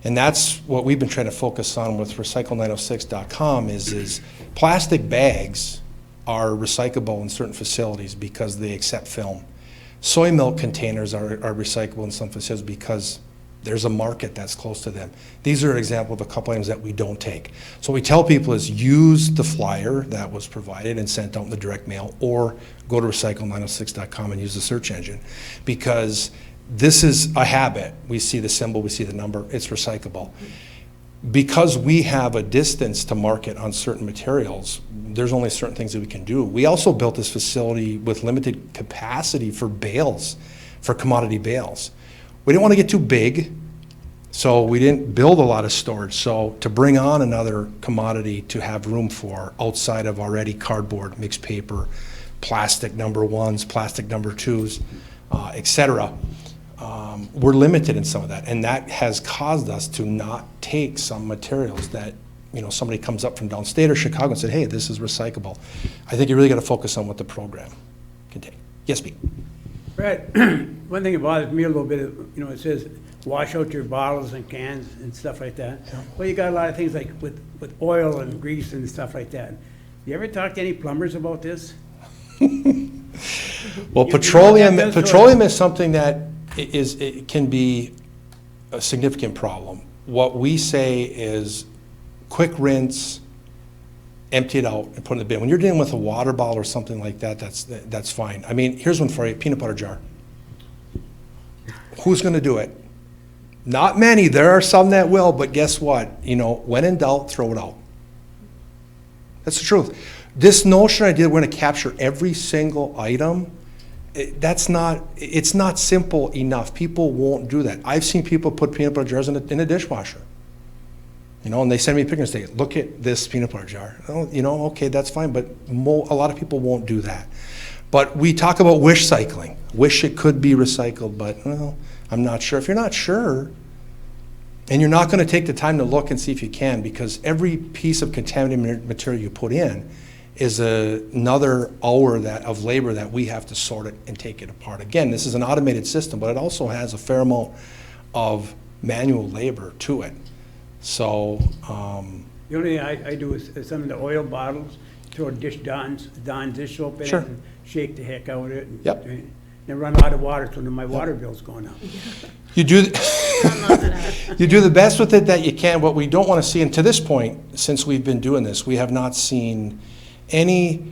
And that's what we've been trying to focus on with recycle906.com is plastic bags are recyclable in certain facilities because they accept film. Soy milk containers are recyclable in some facilities because there's a market that's close to them. These are an example of a couple items that we don't take. So what we tell people is use the flyer that was provided and sent out in the direct mail, or go to recycle906.com and use the search engine, because this is a habit. We see the symbol, we see the number, it's recyclable. Because we have a distance to market on certain materials, there's only certain things that we can do. We also built this facility with limited capacity for bales, for commodity bales. We didn't want to get too big, so we didn't build a lot of storage. So to bring on another commodity to have room for outside of already cardboard, mixed paper, plastic number ones, plastic number twos, et cetera, we're limited in some of that. And that has caused us to not take some materials that, somebody comes up from downstate or Chicago and said, hey, this is recyclable. I think you really got to focus on what the program can take. Yes, Pete? Brad, one thing that bothers me a little bit, it says wash out your bottles and cans and stuff like that. Yeah. Well, you got a lot of things like with oil and grease and stuff like that. You ever talk to any plumbers about this? Well, petroleum is something that it can be a significant problem. What we say is quick rinse, empty it out and put it in the bin. When you're dealing with a water bottle or something like that, that's fine. I mean, here's one for you, peanut butter jar. Who's gonna do it? Not many, there are some that will, but guess what? When in doubt, throw it out. That's the truth. This notion idea we're gonna capture every single item, it's not simple enough. People won't do that. I've seen people put peanut butter jars in a dishwasher. And they send me pictures and say, look at this peanut butter jar. Oh, okay, that's fine, but a lot of people won't do that. But we talk about wish cycling. Wish it could be recycled, but well, I'm not sure. If you're not sure, and you're not going to take the time to look and see if you can, because every piece of contaminated material you put in is another hour of labor that we have to sort it and take it apart. Again, this is an automated system, but it also has a fair amount of manual labor to it. So, The only thing I do is some of the oil bottles, throw Don's dish soap in it Sure. and shake the heck out of it. And Yep. Then run out of water, so then my water bill's going up. you do, you do the best with it that you can. What we don't want to see, and to this point, since we've been doing this, we have not seen any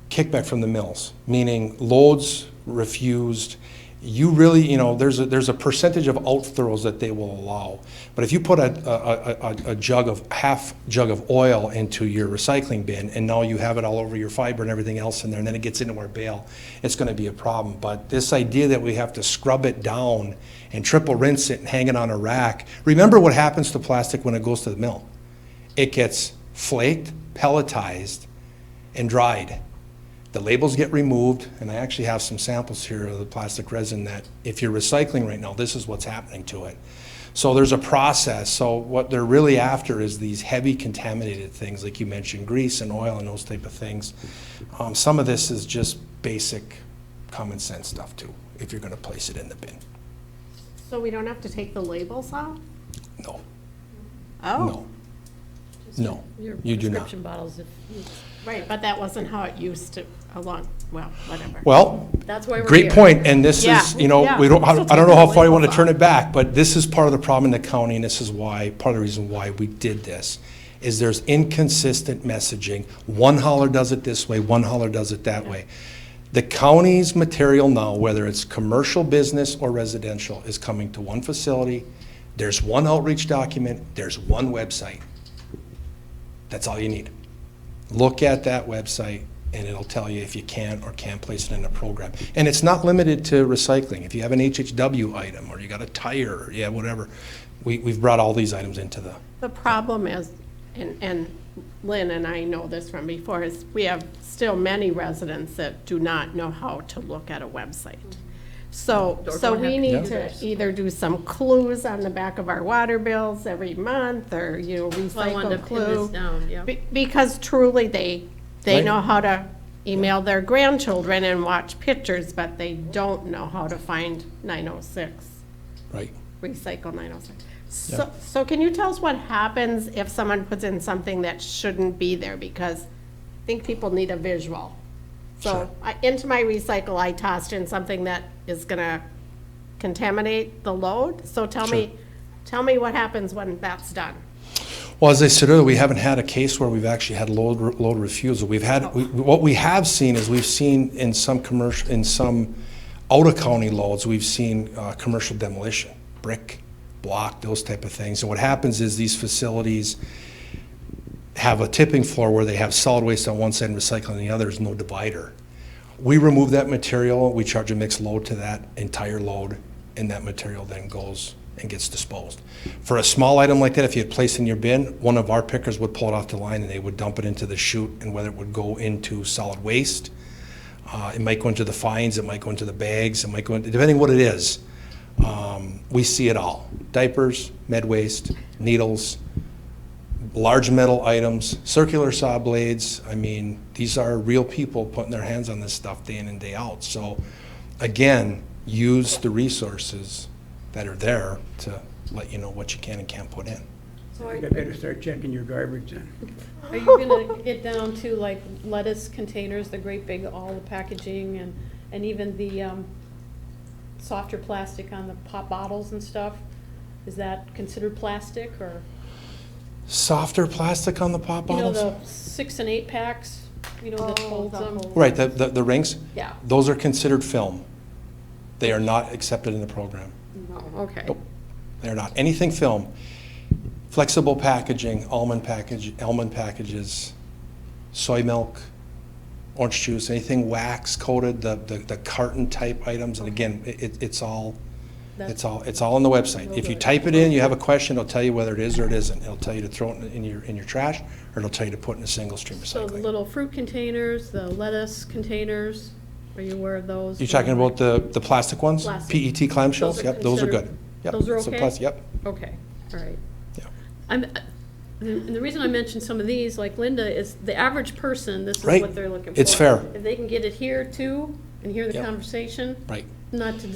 kickback from the mills, meaning loads refused. You really, there's a percentage of out throws that they will allow. But if you put a half jug of oil into your recycling bin, and now you have it all over your fiber and everything else in there, and then it gets into our bale, it's gonna be a problem. But this idea that we have to scrub it down and triple rinse it and hang it on a rack, remember what happens to plastic when it goes to the mill. It gets flaked, pelletized, and dried. The labels get removed, and I actually have some samples here of the plastic resin that if you're recycling right now, this is what's happening to it. So there's a process. So what they're really after is these heavy contaminated things, like you mentioned, grease and oil and those type of things. Some of this is just basic common sense stuff too, if you're gonna place it in the bin. So we don't have to take the labels off? No, Oh, no, no, Your you do not. prescription bottles, if you- right, but that wasn't how it used to, whatever. Well, that's why we're great here. point, and this Yeah, is, yeah. we don't, I So don't know how take far you the want to labels turn off. it back, but this is part of the problem in the county, and this is why, part of the reason why we did this, is there's inconsistent messaging. One hauler does it this way, one hauler does it that way. The county's material now, whether it's commercial business or residential, is coming to one facility. There's one outreach document, there's one website. That's all you need. Look at that website, and it'll tell you if you can or can't place it in a program. And it's not limited to recycling. If you have an HHW item, or you got a tire, or whatever, we've brought all these items into the, The problem is, and Lynn and I know this from before, is we have still many residents that do not know how to look at a website. So Or don't we have need to computers. either do some clues on the back of our water bills every month, or, So I wanted recycle to pin this clue. down, yeah. Because truly, they Right. know how to email their grandchildren and watch pictures, but they don't know how to find 906, right? recycle 906. So can you tell us what happens if someone puts in something that shouldn't be there? Because I think people need a visual. So into my recycle, I tossed in something that is gonna contaminate the load. So tell me what happens when that's done. Well, as I said earlier, we haven't had a case where we've actually had load refusal. We've had, what we have seen is we've seen in some out-of-county loads, we've seen commercial demolition, brick, block, those type of things. And what happens is these facilities have a tipping floor where they have solid waste on one side and recycling on the other, there's no divider. We remove that material, we charge a mixed load to that entire load, and that material then goes and gets disposed. For a small item like that, if you had placed in your bin, one of our pickers would pull it off the line and they would dump it into the chute, and whether it would go into solid waste, it might go into the fines, it might go into the bags, it might go into, depending what it is. We see it all. Diapers, med waste, needles, large metal items, circular saw blades. I mean, these are real people putting their hands on this stuff day in and day out. So again, use the resources that are there to let you know what you can and can't put in. So I better start checking your garbage then. are you gonna get down to like lettuce containers, the great big, all the packaging, and even the softer plastic on the pop bottles and stuff? Is that considered plastic, or, Softer plastic on the pop you know, bottles? the 6 and 8 packs, that holds them? Right, the rings? Yeah. Those are considered film. They are not accepted in the program. No, okay. Nope. They're not. Anything film, flexible packaging, almond packages, soy milk, orange juice, anything wax coated, the carton type items, and again, it's all on the website. If you type it in, you have a question, it'll tell you whether it is or it isn't. It'll tell you to throw it in your trash, or it'll tell you to put it in a single stream So the recycling. little fruit containers, the lettuce containers, are you aware of those? You're talking about the plastic ones? Plastic. PET clamshells? Those are Yep, those are considered- good. Yep, those are so okay? Yep. Okay, all right. Yeah. And the reason I mentioned some of these, like Linda, is the average person, this is Right. what they're looking for. It's fair. If they can get it here too, and hear the Yep. conversation. Right. Not to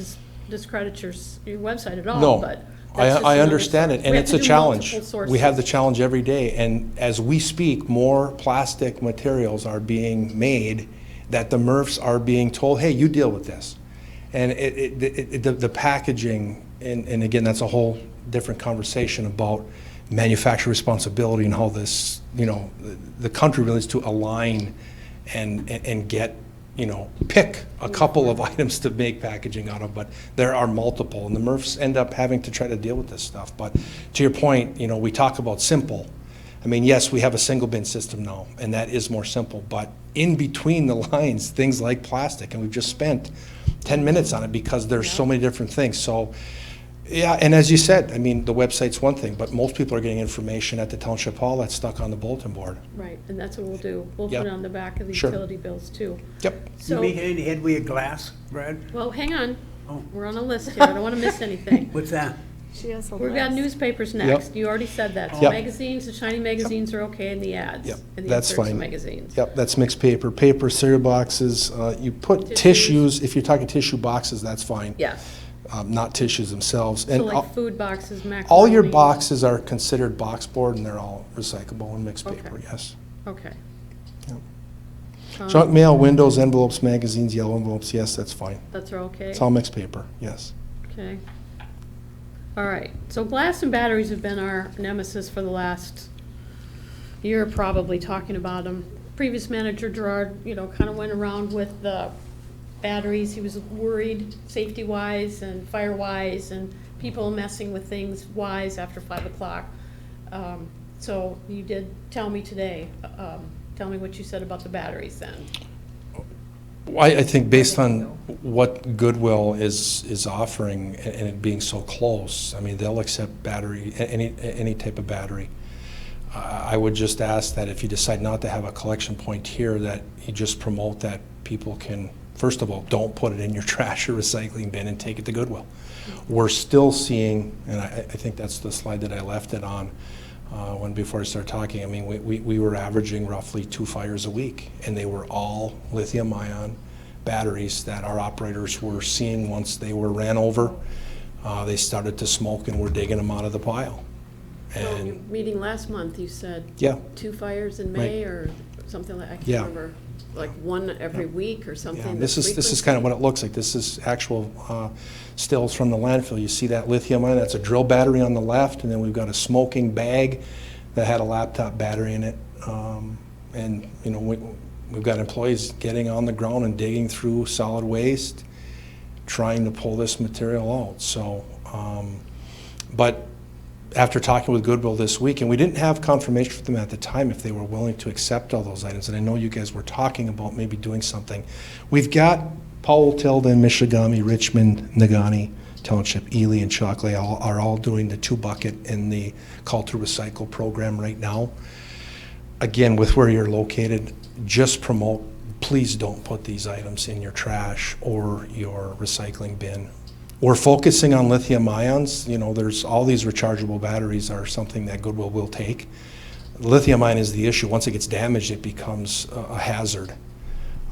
discredit your website at all, No, but that's just I another understand source. it, and We have it's to a do challenge. multiple We have the sources. challenge every day, and as we speak, more plastic materials are being made that the MRFs are being told, hey, you deal with this. And the packaging, and again, that's a whole different conversation about manufacturer responsibility and how this, the country really needs to align and get, pick a couple of items to make packaging out of, but there are multiple, and the MRFs end up having to try to deal with this stuff. But to your point, we talk about simple. I mean, yes, we have a single bin system now, and that is more simple, but in between the lines, things like plastic, and we've just spent 10 minutes on it because there's so many different things. So, yeah, and as you said, I mean, the website's one thing, but most people are getting information at the township hall that's stuck on the bulletin board. Right, and that's what we'll do. We'll Yep. put it on the back of the Sure. utility bills too. Yep. You So, making any headway of glass, Brad? well, hang on. Oh. We're on a list here. I don't want to miss anything. What's that? She has a We've got list. newspapers next. You already said that. So Yep. magazines, the shiny magazines are okay, and the ads. Yep, and the that's inserts fine. magazines. Yep, that's mixed paper, cereal boxes. You put tissues, if you're talking tissue boxes, that's fine. Yes. Not tissues themselves. So And like food boxes, macaroni. all your boxes are considered box board, and they're all recyclable and mixed Okay. paper, yes. Okay. Yep. Junk mail, windows, envelopes, magazines, yellow envelopes, yes, that's fine. That's all okay? It's all mixed paper, yes. Okay. All right, so glass and batteries have been our nemesis for the last year, probably, talking about them. Previous manager Gerard, kind of went around with the batteries. He was worried, safety-wise and fire-wise, and people messing with things wise after 5 o'clock. So you did tell me today, tell me what you said about the batteries then. Well, I think based on what Goodwill is offering and it being so close, I mean, they'll accept battery, any type of battery. I would just ask that if you decide not to have a collection point here, that you just promote that people can, first of all, don't put it in your trash or recycling bin and take it to Goodwill. We're still seeing, and I think that's the slide that I left it on, before I started talking, I mean, we were averaging roughly 2 fires a week, and they were all lithium-ion batteries that our operators were seeing once they were ran over. They started to smoke, and we're digging them out of the pile. So your And meeting last month, you said yeah, 2 fires in May or something like, I can't Yeah. remember, like 1 every week or something? yeah, the this is kind of what it looks like. This is actual stills from the landfill. You see that lithium-ion? That's a drill battery on the left, and then we've got a smoking bag that had a laptop battery in it. And we've got employees getting on the ground and digging through solid waste, trying to pull this material out. So, but after talking with Goodwill this week, and we didn't have confirmation from them at the time if they were willing to accept all those items, and I know you guys were talking about maybe doing something. We've got Powell, Tilden, Michigami, Richmond, Nagani Township, Ely, and Chockley are all doing the 2-bucket in the Call to Recycle program right now. Again, with where you're located, just promote, please don't put these items in your trash or your recycling bin. We're focusing on lithium ions. There's all these rechargeable batteries are something that Goodwill will take. Lithium ion is the issue. Once it gets damaged, it becomes a hazard.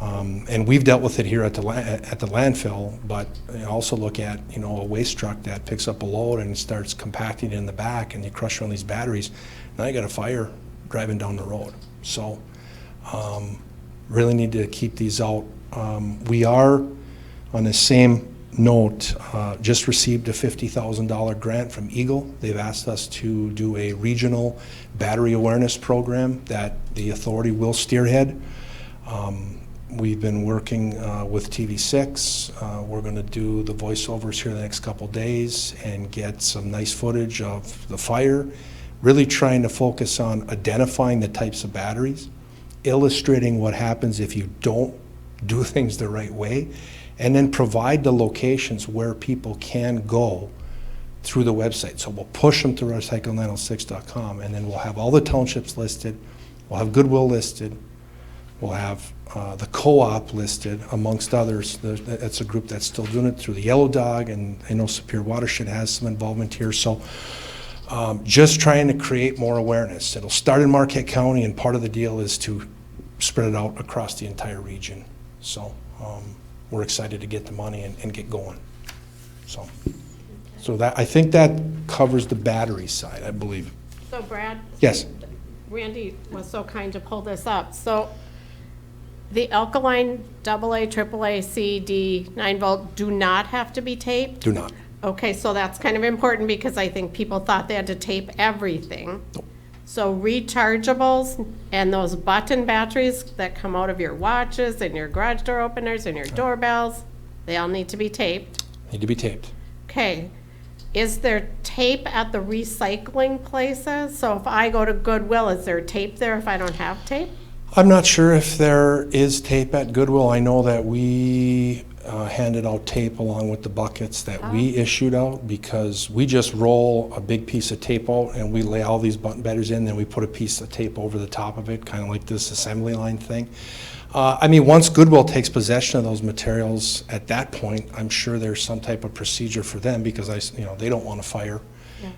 And we've dealt with it here at the landfill, but also look at, a waste truck that picks up a load and starts compacting it in the back, and you crush one of these batteries. Now you got a fire driving down the road. So really need to keep these out. We are, on the same note, just received a $50,000 grant from Eagle. They've asked us to do a regional battery awareness program that the authority will spearhead. We've been working with TV6. We're going to do the voiceovers here the next couple days and get some nice footage of the fire, really trying to focus on identifying the types of batteries, illustrating what happens if you don't do things the right way, and then provide the locations where people can go through the website. So we'll push them to recycle906.com, and then we'll have all the townships listed, we'll have Goodwill listed, we'll have the co-op listed, amongst others. That's a group that's still doing it through the Yellow Dog, and I know Superior Watershed has some involvement here. So Just trying to create more awareness. It'll start in Marquette County, and part of the deal is to spread it out across the entire region. So we're excited to get the money and get going. So that, I think that covers the battery side, I believe. So Brad? Yes. Randy was so kind to pull this up. So the alkaline AA, AAA, C, D, 9 volt do not have to be taped? Do not. Okay, so that's kind of important because I think people thought they had to tape everything. Nope. So rechargeables and those button batteries that come out of your watches and your garage door openers and your doorbells, they all need to be taped. Need to be taped. Okay. Is there tape at the recycling places? So if I go to Goodwill, is there tape there if I don't have tape? I'm not sure if there is tape at Goodwill. I know that we handed out tape along with the buckets that we issued out, because we just roll a big piece of tape out and we lay all these button batteries in, then we put a piece of tape over the top of it, kind of like this assembly line thing. I mean, once Goodwill takes possession of those materials, at that point, I'm sure there's some type of procedure for them, because they don't want a fire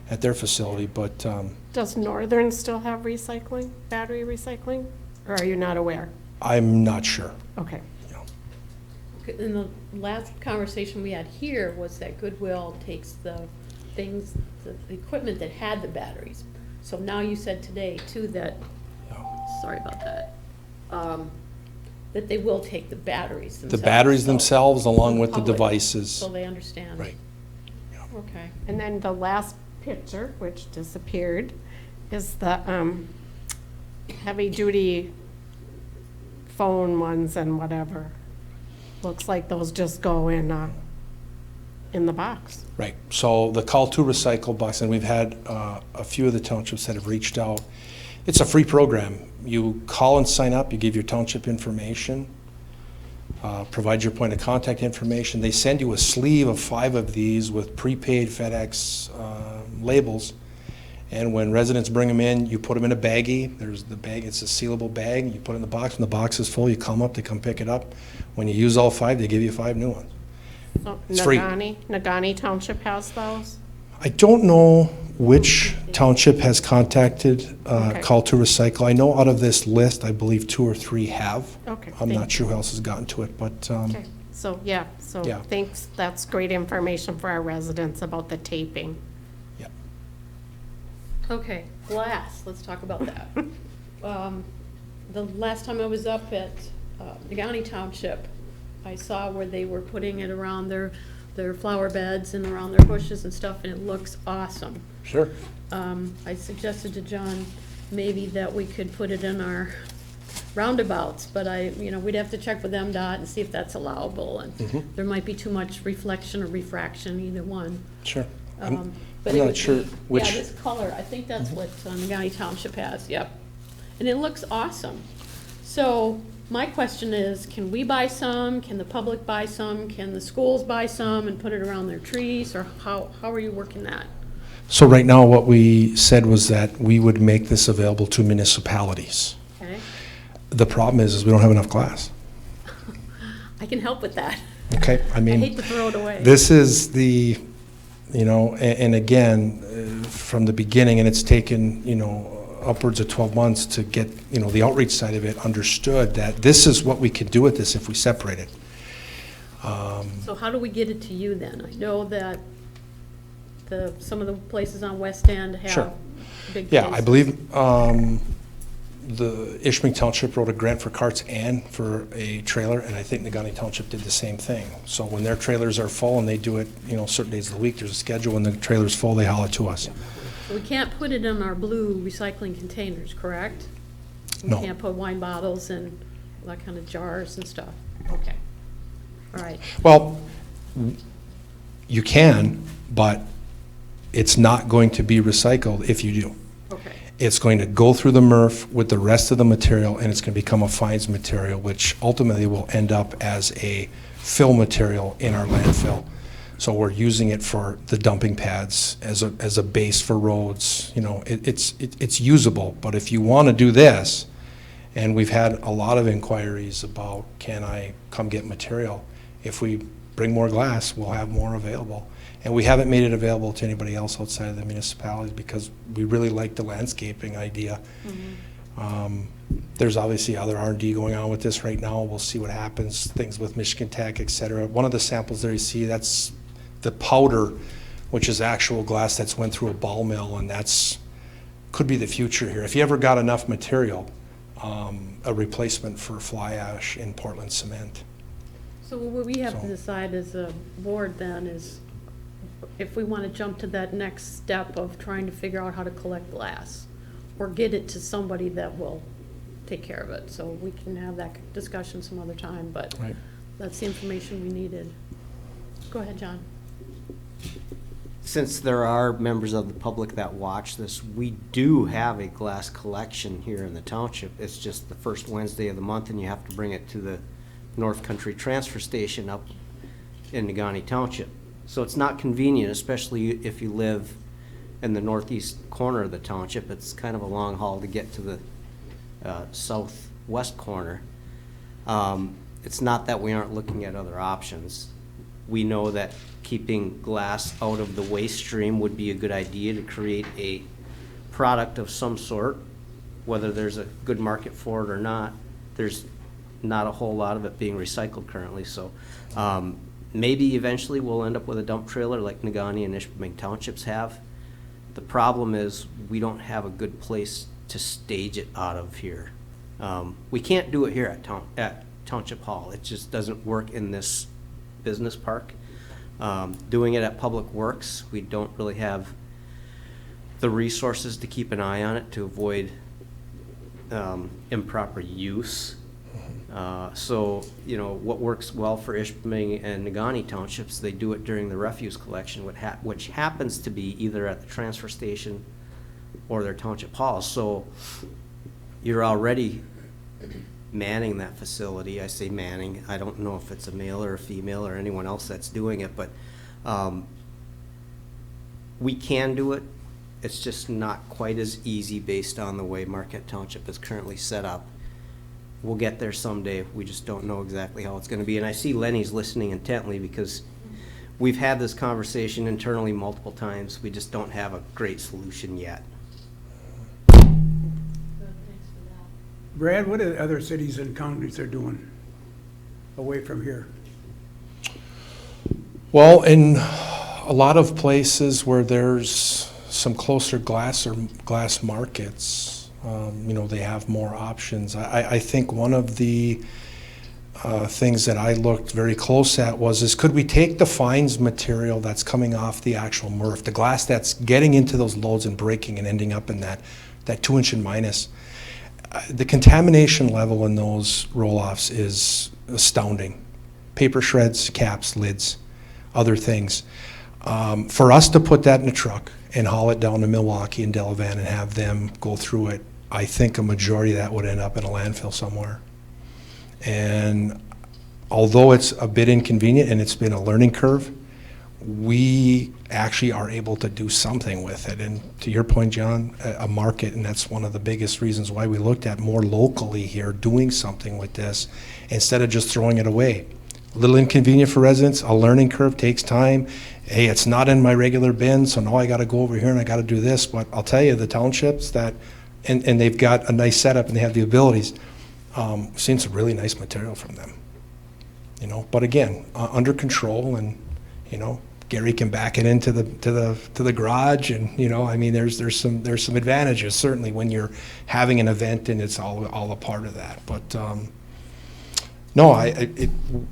at their facility, but. Does Northern still have recycling, battery recycling? Or are you not aware? I'm not sure. Okay. In the last conversation we had here was that Goodwill takes the things, the equipment that had the batteries. So now you said today too that, sorry about that, that they will take the batteries themselves. The batteries so- themselves along with the public, devices. So they understand. Right. Okay. And then the last picture, which disappeared, is the heavy-duty phone ones and whatever. Looks like those just go in the box. Right, so the call to recycle box, and we've had a few of the townships that have reached out. It's a free program. You call and sign up, you give your township information, provide your point of contact information. They send you a sleeve of 5 of these with prepaid FedEx labels. And when residents bring them in, you put them in a baggie. There's the bag, it's a sealable bag. You put it in the box. When the box is full, you come up, they come pick it up. When you use all 5, they give you 5 new ones. So It's free. Nagani Township has those? I don't know which township has contacted Okay. Call to Recycle. I know out of this list, I believe 2 or 3 have. Okay. I'm thank not sure who else has gotten to it, but Okay, so, yeah, Yeah. thanks, that's great information for our residents about the taping. yeah. Okay, glass, let's talk about that. The last time I was up at Nagani Township, I saw where they were putting it around their flower beds and around their bushes and stuff, and it looks awesome. Sure. I suggested to John maybe that we could put it in our roundabouts, but we'd have to check with MDOT and see if that's allowable, and there might be too much reflection or refraction, either one. Sure. But I'm it not would sure be- which. Yeah, this color, I think that's what Nagani Township has, yep. And it looks awesome. So my question is, can we buy some? Can the public buy some? Can the schools buy some and put it around their trees? Or how are you working that? So right now, what we said was that we would make this available to municipalities. Okay, The problem is we don't have enough glass. I can help with that. Okay, I I mean. hate to throw it away. This is the, and again, from the beginning, and it's taken, upwards of 12 months to get, the outreach side of it understood, that this is what we could do with this if we separate it. So how do we get it to you then? I know that some of the places on West End Sure. have big Yeah, I places. believe the Ishpeming Township wrote a grant for carts and for a trailer, and I think Nagani Township did the same thing. So when their trailers are full and they do it, certain days of the week, there's a schedule. When the trailer's full, they haul it to us. We can't put it in our blue recycling containers, correct? No. We can't put wine bottles and that kind of jars and stuff. Okay. All right. Well, you can, but it's not going to be recycled if you do. Okay. It's going to go through the MRF with the rest of the material, and it's going to become a fines material, which ultimately will end up as a fill material in our landfill. So we're using it for the dumping pads as a base for roads. It's usable, but if you want to do this, and we've had a lot of inquiries about, can I come get material? If we bring more glass, we'll have more available. And we haven't made it available to anybody else outside of the municipalities because we really like the landscaping idea. There's obviously other R&D going on with this right now. We'll see what happens, things with Michigan Tech, et cetera. One of the samples there you see, that's the powder, which is actual glass that's went through a ball mill, and that's could be the future here. If you ever got enough material, a replacement for fly ash in Portland cement. So what we have to So- decide as a board then is if we want to jump to that next step of trying to figure out how to collect glass or get it to somebody that will take care of it. So we can have that discussion some other time, but Right. that's the information we needed. Go ahead, John. Since there are members of the public that watch this, we do have a glass collection here in the township. It's just the first Wednesday of the month, and you have to bring it to the North Country Transfer Station up in Granite Township. So it's not convenient, especially if you live in the northeast corner of the township. It's kind of a long haul to get to the southwest corner. It's not that we aren't looking at other options. We know that keeping glass out of the waste stream would be a good idea to create a product of some sort, whether there's a good market for it or not. There's not a whole lot of it being recycled currently, so maybe eventually we'll end up with a dump trailer like Negaunee and Ishpeming Townships have. The problem is we don't have a good place to stage it out of here. We can't do it here at Township Hall. It just doesn't work in this business park. Doing it at Public Works, we don't really have the resources to keep an eye on it to avoid improper use. So, you know, what works well for Ishpeming and Negaunee Townships, they do it during the refuse collection, which happens to be either at the transfer station or their township hall. So you're already manning that facility. I say manning. I don't know if it's a male or a female or anyone else that's doing it, but we can do it. It's just not quite as easy based on the way Marquette Township is currently set up. We'll get there someday. We just don't know exactly how it's going to be. And I see Lenny's listening intently because we've had this conversation internally multiple times. We just don't have a great solution yet. Brad, what are other cities and counties are doing away from here? Well, in a lot of places where there's some closer glass or glass markets, you know, they have more options. I think one of the things that I looked very close at is could we take the fines material that's coming off the actual MRF, the glass that's getting into those loads and breaking and ending up in that 2-inch and minus. The contamination level in those roll-offs is astounding. Paper shreds, caps, lids, other things. For us to put that in a truck and haul it down to Milwaukee and Delavan and have them go through it, I think a majority of that would end up in a landfill somewhere. And although it's a bit inconvenient and it's been a learning curve, we actually are able to do something with it. And to your point, John, a market, and that's one of the biggest reasons why we looked at more locally here, doing something with this instead of just throwing it away. A little inconvenient for residents, a learning curve, takes time. Hey, it's not in my regular bin, so now I gotta go over here and I gotta do this. But I'll tell you, the townships that, and they've got a nice setup and they have the abilities, we've seen some really nice material from them. You know, but again, under control, and, you know, Gary can back it into the garage, and, you know, I mean, there's some advantages certainly when you're having an event and it's all a part of that. But no,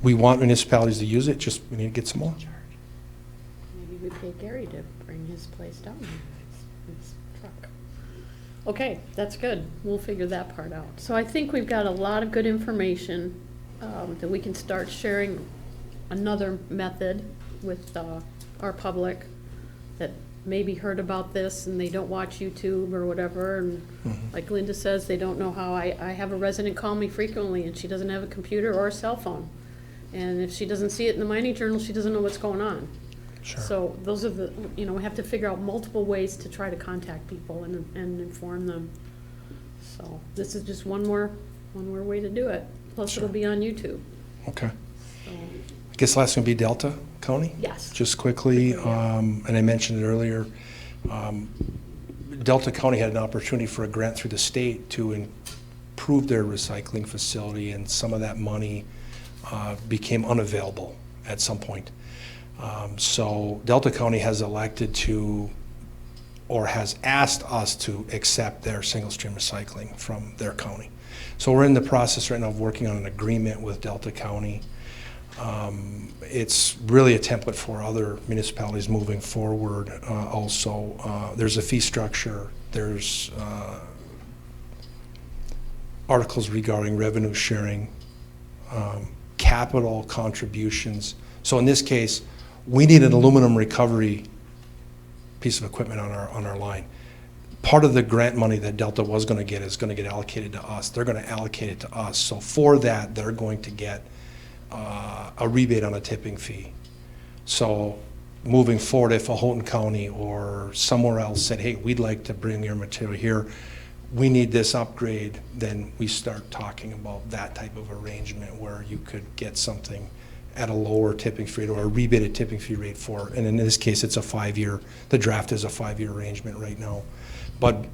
we want municipalities to use it. Just we need to get some more. Maybe we pay Gary to bring his place down, his truck. Okay, that's good. We'll figure that part out. So I think we've got a lot of good information that we can start sharing another method with our public that maybe heard about this and they don't watch YouTube or whatever. And like Linda says, they don't know how. I have a resident call me frequently and she doesn't have a computer or a cell phone. And if she doesn't see it in the mining journal, she doesn't know what's going on. Sure. So those are the, you know, we have to figure out multiple ways to try to contact people and inform them. So this is just one more way to do it. Plus Sure. it'll be on YouTube. Okay. So I guess last one would be Delta County? Yes. Just quickly, and I mentioned it earlier, Delta County had an opportunity for a grant through the state to improve their recycling facility, and some of that money became unavailable at some point. So Delta County has elected to, or has asked us to accept their single-stream recycling from their county. So we're in the process right now of working on an agreement with Delta County. It's really a template for other municipalities moving forward. Also, there's a fee structure. There's articles regarding revenue sharing, capital contributions. So in this case, we need an aluminum recovery piece of equipment on our line. Part of the grant money that Delta was going to get is going to get allocated to us. They're going to allocate it to us. So for that, they're going to get a rebate on a tipping fee. So moving forward, if a Houghton County or somewhere else said, hey, we'd like to bring your material here, we need this upgrade, then we start talking about that type of arrangement where you could get something at a lower tipping fee or a rebated tipping fee rate for, and in this case, it's a 5-year, the draft is a 5-year arrangement right now. But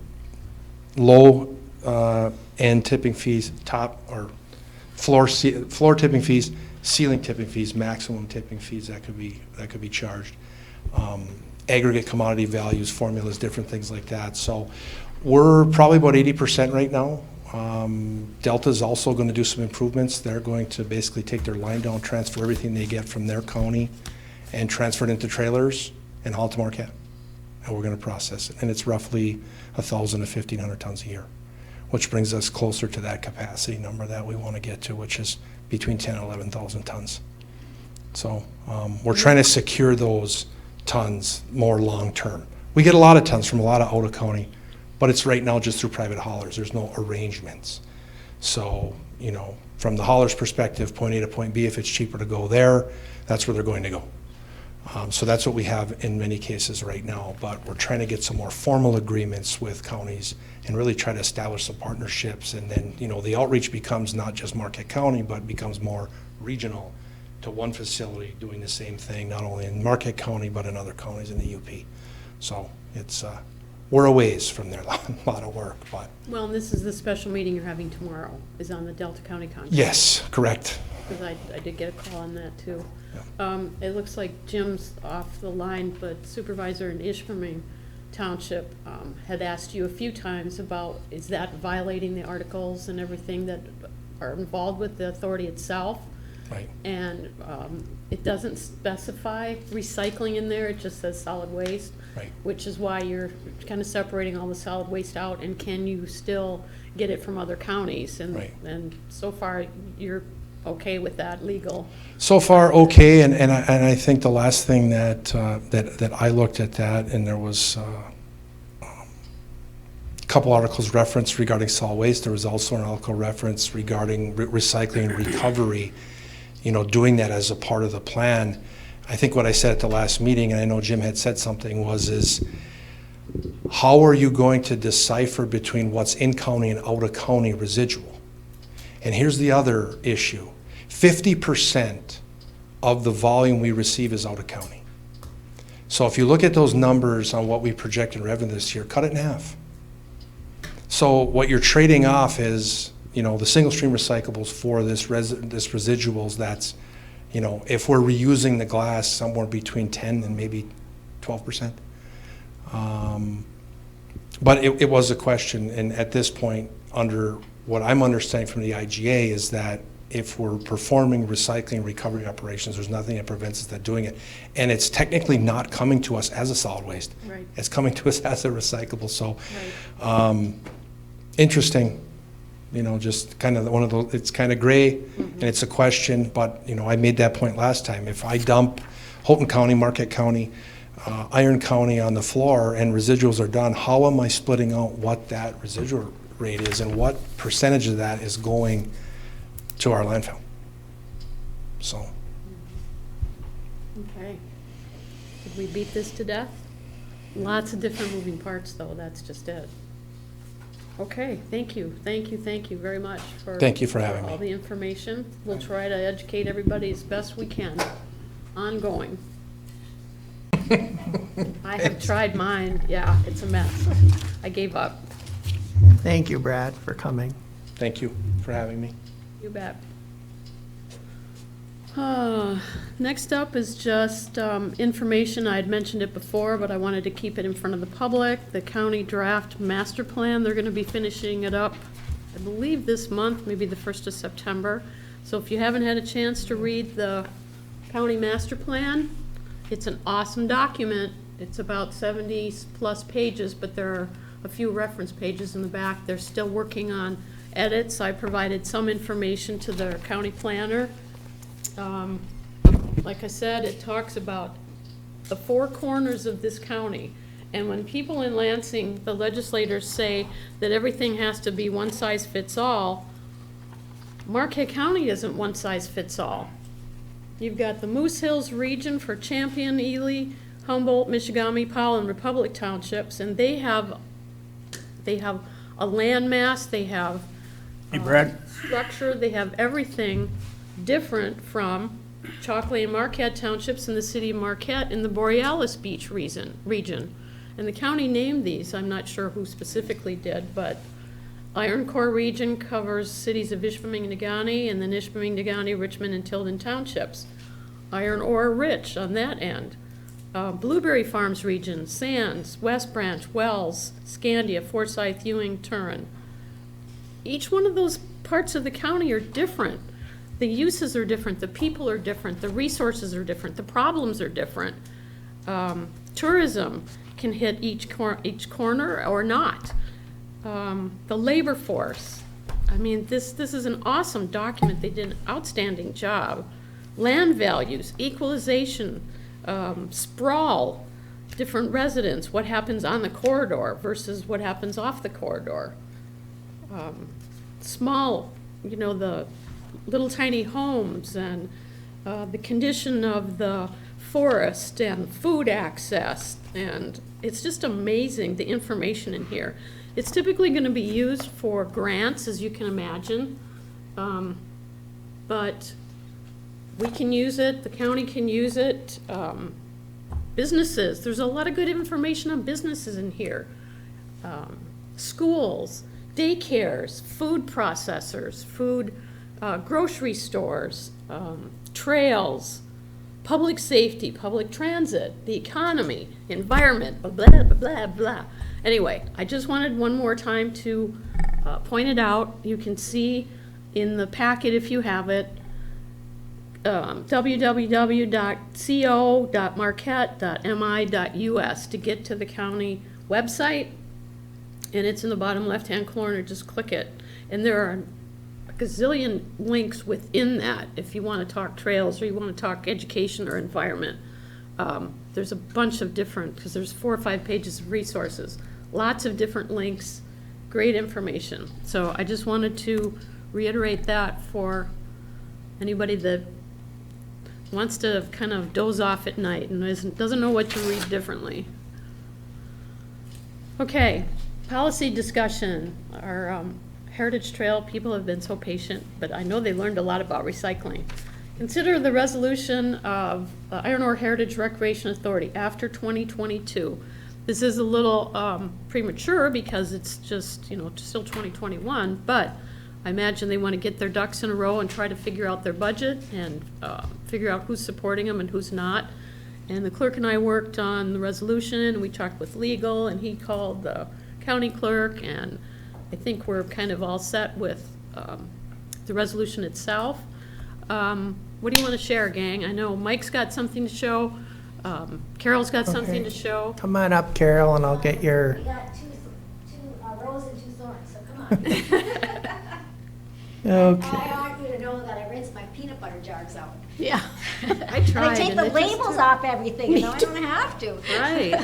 low end tipping fees, top or floor tipping fees, ceiling tipping fees, maximum tipping fees that could be charged. Aggregate commodity values, formulas, different things like that. So we're probably about 80% right now. Delta's also going to do some improvements. They're going to basically take their line down, transfer everything they get from their county, and transfer it into trailers and haul to Marquette. And we're going to process it. And it's roughly 1,000 to 1,500 tons a year, which brings us closer to that capacity number that we want to get to, which is between 10 and 11,000 tons. So we're trying to secure those tons more long-term. We get a lot of tons from a lot of out-of-county, but it's right now just through private haulers. There's no arrangements. So, you know, from the hauler's perspective, point A to point B, if it's cheaper to go there, that's where they're going to go. So that's what we have in many cases right now, but we're trying to get some more formal agreements with counties and really try to establish some partnerships. And then, you know, the outreach becomes not just Marquette County, but becomes more regional to one facility doing the same thing, not only in Marquette County, but in other counties in the UP. So it's, we're a ways from there, a lot of work, but. Well, and this is the special meeting you're having tomorrow, is on the Delta County contract. Yes, correct. Because I did get a call on that too. It looks like Jim's off the line, but Supervisor in Ishpeming Township had asked you a few times about, is that violating the articles and everything that are involved with the authority itself? Right. And it doesn't specify recycling in there, it just says solid waste. Right. Which is why you're kind of separating all the solid waste out, and can you still get it from other counties? And, right. And so far, you're okay with that, legal? So far, okay, and I think the last thing that I looked at that, and there was a couple articles referenced regarding solid waste. There was also an article reference regarding recycling and recovery, you know, doing that as a part of the plan. I think what I said at the last meeting, and I know Jim had said something, is how are you going to decipher between what's in-county and out-of-county residual? And here's the other issue. 50% of the volume we receive is out-of-county. So if you look at those numbers on what we project in revenue this year, cut it in half. So what you're trading off is, you know, the single-stream recyclables for this residuals that's, you know, if we're reusing the glass somewhere between 10 and maybe 12%. But it was a question, and at this point, under what I'm understanding from the IGA is that if we're performing recycling recovery operations, there's nothing that prevents us from doing it. And it's technically not coming to us as a solid waste. Right. It's coming to us as a recyclable. So Right. Interesting, you know, just kind of one of those, it's kind of gray, and it's a question, but, you know, I made that point last time. If I dump Houghton County, Marquette County, Iron County on the floor and residuals are done, how am I splitting out what that residual rate is and what percentage of that is going to our landfill? So. Okay. Did we beat this to death? Lots of different moving parts, though, that's just it. Okay, thank you very much for. Thank you for having all me. the information. We'll try to educate everybody as best we can, ongoing. I have tried mine, yeah, it's a mess. I gave up. Thank you, Brad, for coming. Thank you for having me. You bet. Next up is just information. I had mentioned it before, but I wanted to keep it in front of the public. The county draft master plan, they're going to be finishing it up, I believe this month, maybe the 1st of September. So if you haven't had a chance to read the county master plan, it's an awesome document. It's about 70-plus pages, but there are a few reference pages in the back. They're still working on edits. I provided some information to the county planner. Like I said, it talks about the four corners of this county. And when people in Lansing, the legislators, say that everything has to be one size fits all, Marquette County isn't one size fits all. You've got the Moose Hills region for Champion, Ely, Humboldt, Michigami, Powell, and Republic townships, and they have a landmass, they have Hey, Brad? structure, they have everything different from Chalkley and Marquette townships in the city of Marquette in the Borealis Beach region. And the county named these, I'm not sure who specifically did, but Iron Core region covers cities of Ishpeming-Negaunee and then Ishpeming-Negaunee, Richmond, and Tilden townships. Iron ore rich on that end. Blueberry Farms region, Sands, West Branch, Wells, Scandia, Forsyth, Ewing, Turin. Each one of those parts of the county are different. The uses are different, the people are different, the resources are different, the problems are different. Tourism can hit each corner or not. The labor force. I mean, this is an awesome document. They did an outstanding job. Land values, equalization, sprawl, different residents, what happens on the corridor versus what happens off the corridor. Small, the little tiny homes and the condition of the forest and food access, and it's just amazing, the information in here. It's typically going to be used for grants, as you can imagine, but we can use it, the county can use it, businesses, there's a lot of good information on businesses in here. Schools, daycares, food processors, grocery stores, trails, public safety, public transit, the economy, environment, blah, blah, blah, blah, blah. Anyway, I just wanted one more time to point it out. You can see in the packet, if you have it, www.co.marquette.mi.us to get to the county website, and it's in the bottom left-hand corner. Just click it, and there are a gazillion links within that if you want to talk trails or you want to talk education or environment. There's a bunch of different, because there's 4 or 5 pages of resources, lots of different links, great information. So I just wanted to reiterate that for anybody that wants to kind of doze off at night and doesn't know what to read differently. Okay, policy discussion. Our Heritage Trail people have been so patient, but I know they learned a lot about recycling. Consider the resolution of Iron Ore Heritage Recreation Authority after 2022. This is a little premature because it's just, still 2021, but I imagine they want to get their ducks in a row and try to figure out their budget and figure out who's supporting them and who's not. And the clerk and I worked on the resolution, and we talked with legal, and he called the county clerk, and I think we're kind of all set with the resolution itself. What do you want to share, gang? I know Mike's got something to show. Carol's got something to show. Come on up, Carol, and I'll get your... We got two roses and 2 thorns, so come on. Okay. I want you to know that I rinse my peanut butter jars out. Yeah, I And I tried. take the labels off everything, I don't have to. Right. So I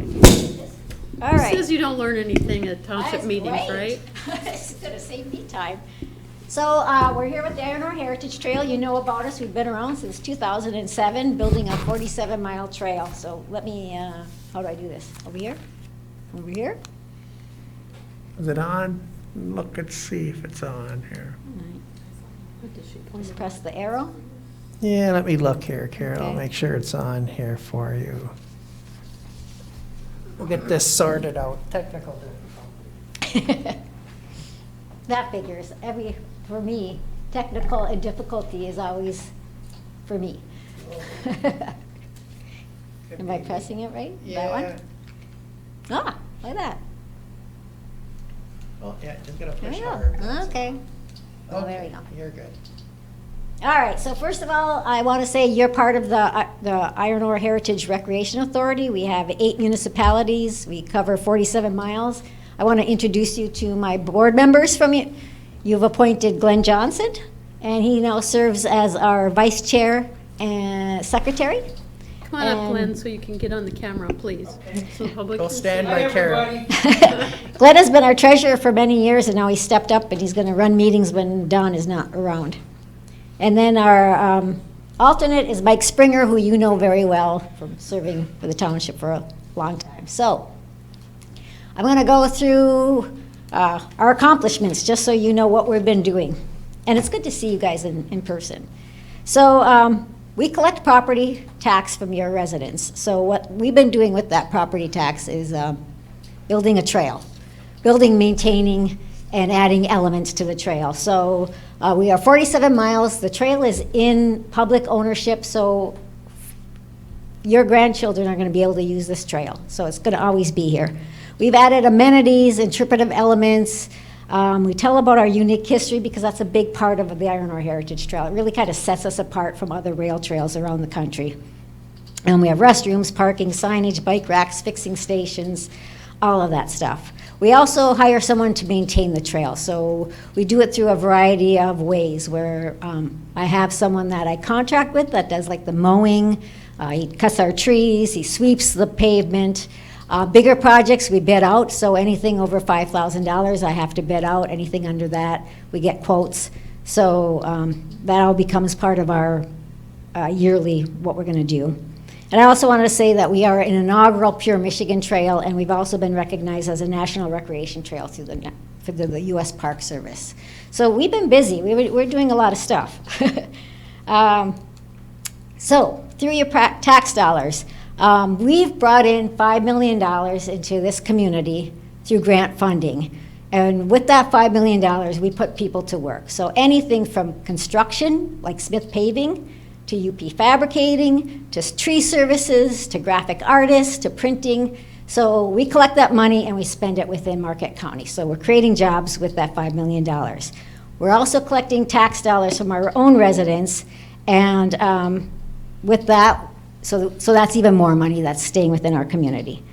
can do this. All Who right. says you don't learn anything at township That's meetings, great. right? It's gonna save me time. So, we're here with the Iron Ore Heritage Trail. You know about us. We've been around since 2007, building a 47-mile trail. So let me, how do I do this? Over here? Over here? Is it on? Look and see if it's on here. What does she point Just at? press the arrow. Yeah, let me look here, Carol, Okay. make sure it's on here for you. We'll get this sorted out. Technical difficulty. That figures. For me, technical and difficulty is always for me. Am I pressing it right? That one? Ah, look at that. Oh, yeah, just gotta There push we hard. go. Okay. Oh, there we Okay, go. You're good. All right, so first of all, I want to say you're part of the Iron Ore Heritage Recreation Authority. We have 8 municipalities. We cover 47 miles. I want to introduce you to my board members from you. You've appointed Glenn Johnson, and he now serves as our vice chair and secretary. Come on up, And- Glenn, so you can get on the camera, please. So the public Go can stand see. by Carol. Glenn has been our treasurer for many years, and now he's stepped up, and he's going to run meetings when Don is not around. And then our alternate is Mike Springer, who you know very well from serving for the township for a long time. So I'm going to go through our accomplishments, just so you know what we've been doing. And it's good to see you guys in person. So we collect property tax from your residents. So what we've been doing with that property tax is building a trail, building, maintaining, and adding elements to the trail. So we are 47 miles. The trail is in public ownership, so your grandchildren are going to be able to use this trail. So it's going to always be here. We've added amenities, interpretive elements. We tell about our unique history because that's a big part of the Iron Ore Heritage Trail. It really kind of sets us apart from other rail trails around the country. And we have restrooms, parking, signage, bike racks, fixing stations, all of that stuff. We also hire someone to maintain the trail. So we do it through a variety of ways where I have someone that I contract with that does like the mowing, he cuts our trees, he sweeps the pavement. Bigger projects we bid out, so anything over $5,000 I have to bid out. Anything under that, we get quotes. So that all becomes part of our yearly, what we're gonna do. And I also want to say that we are an inaugural Pure Michigan Trail, and we've also been recognized as a national recreation trail through the U.S. Park Service. So we've been busy. We're doing a lot of stuff. So through your tax dollars, we've brought in $5 million into this community through grant funding. And with that $5 million, we put people to work. So anything from construction, like Smith Paving, to UP Fabricating, to tree services, to graphic artists, to printing. So we collect that money and we spend it within Marquette County. So we're creating jobs with that $5 million. We're also collecting tax dollars from our own residents, and with that, so that's even more money that's staying within our community.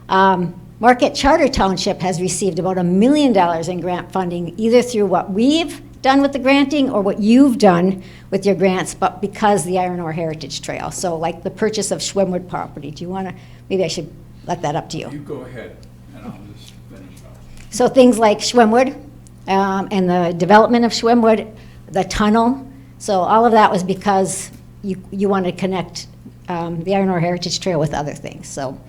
Marquette Township has received about $1 million in grant funding, either through what we've done with the granting or what you've done with your grants, but because the Iron Ore Heritage Trail. So like the purchase of Schwenwood property. Do you want to, maybe I should let that up to you. You go ahead, and I'll just finish up. So things like Schwenwood and the development of Schwenwood, the tunnel. So all of that was because you wanted to connect the Iron Ore Heritage Trail with other things. So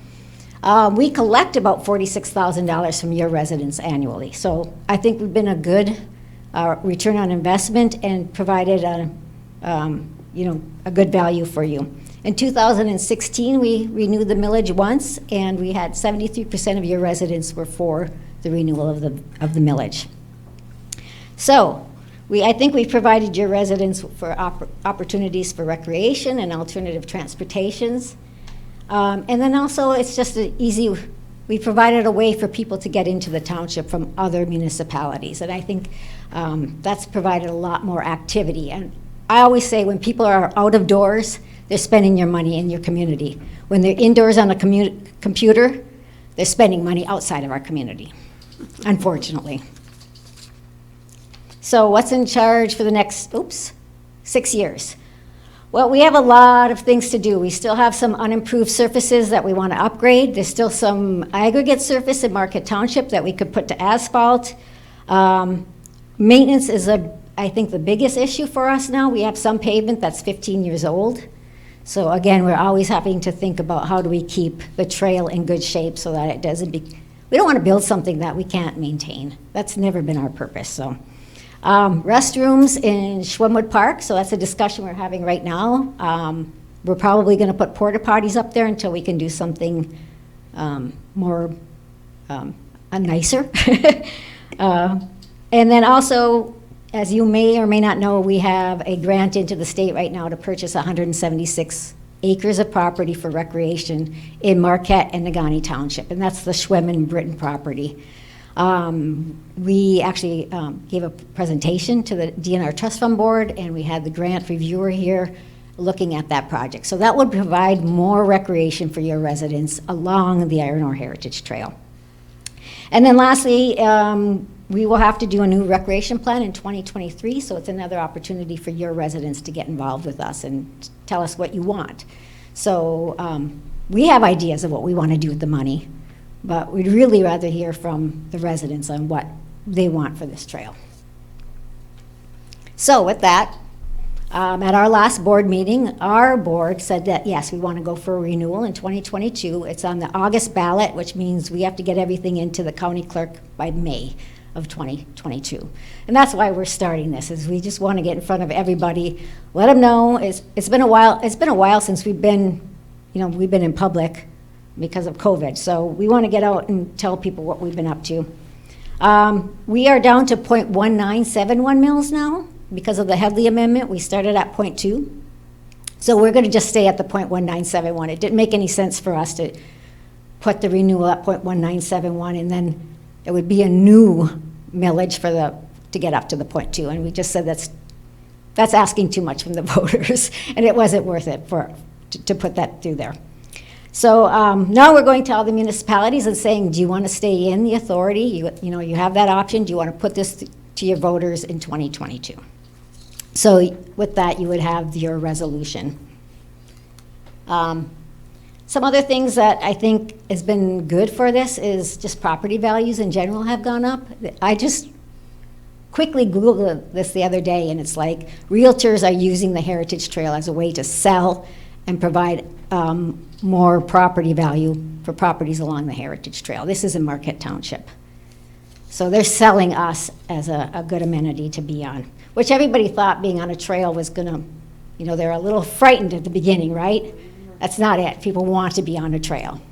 we collect about $46,000 from your residents annually. So I think we've been a good return on investment and provided a good value for you. In 2016, we renewed the millage once, and we had 73% of your residents were for the renewal of the millage. So I think we've provided your residents for opportunities for recreation and alternative transportations. And then also, it's just we provided a way for people to get into the township from other municipalities. And I think that's provided a lot more activity. And I always say when people are out of doors, they're spending your money in your community. When they're indoors on a computer, they're spending money outside of our community, unfortunately. So what's in charge for the next, 6 years? Well, we have a lot of things to do. We still have some unimproved surfaces that we want to upgrade. There's still some aggregate surface in Marquette Township that we could put to asphalt. Maintenance is, I think, the biggest issue for us now. We have some pavement that's 15 years old. So again, we're always having to think about how do we keep the trail in good shape so that it doesn't we don't want to build something that we can't maintain. That's never been our purpose, so. Restrooms in Schwenwood Park, so that's a discussion we're having right now. We're probably going to put porta potties up there until we can do something more nicer. And then also, as you may or may not know, we have a grant into the state right now to purchase 176 acres of property for recreation in Marquette and Granite Township, and that's the Schwenwood Britton property. We actually gave a presentation to the DNR Trust Fund Board, and we had the grant reviewer here looking at that project. So that would provide more recreation for your residents along the Iron Ore Heritage Trail. And then lastly, we will have to do a new recreation plan in 2023, so it's another opportunity for your residents to get involved with us and tell us what you want. So we have ideas of what we want to do with the money, but we'd really rather hear from the residents on what they want for this trail. So with that, at our last board meeting, our board said that, yes, we want to go for a renewal in 2022. It's on the August ballot, which means we have to get everything into the county clerk by May of 2022. And that's why we're starting this, is we just want to get in front of everybody, let them know. It's been a while since we've been in public because of COVID. So we want to get out and tell people what we've been up to. We are down to 0.1971 mils now. Because of the Headley Amendment, we started at 0.2. So we're going to just stay at the 0.1971. It didn't make any sense for us to put the renewal at 0.1971, and then it would be a new millage to get up to the 0.2. And we just said that's asking too much from the voters, and it wasn't worth it to put that through there. So now we're going to all the municipalities and saying, do you want to stay in the authority? You have that option. Do you want to put this to your voters in 2022? So with that, you would have your resolution. Some other things that I think has been good for this is just property values in general have gone up. I just quickly Googled this the other day, and it's like realtors are using the Heritage Trail as a way to sell and provide more property value for properties along the Heritage Trail. This is in Marquette Township. So they're selling us as a good amenity to be on, which everybody thought being on a trail was gonna, they're a little frightened at the beginning, right? That's not it. People want to be on a trail.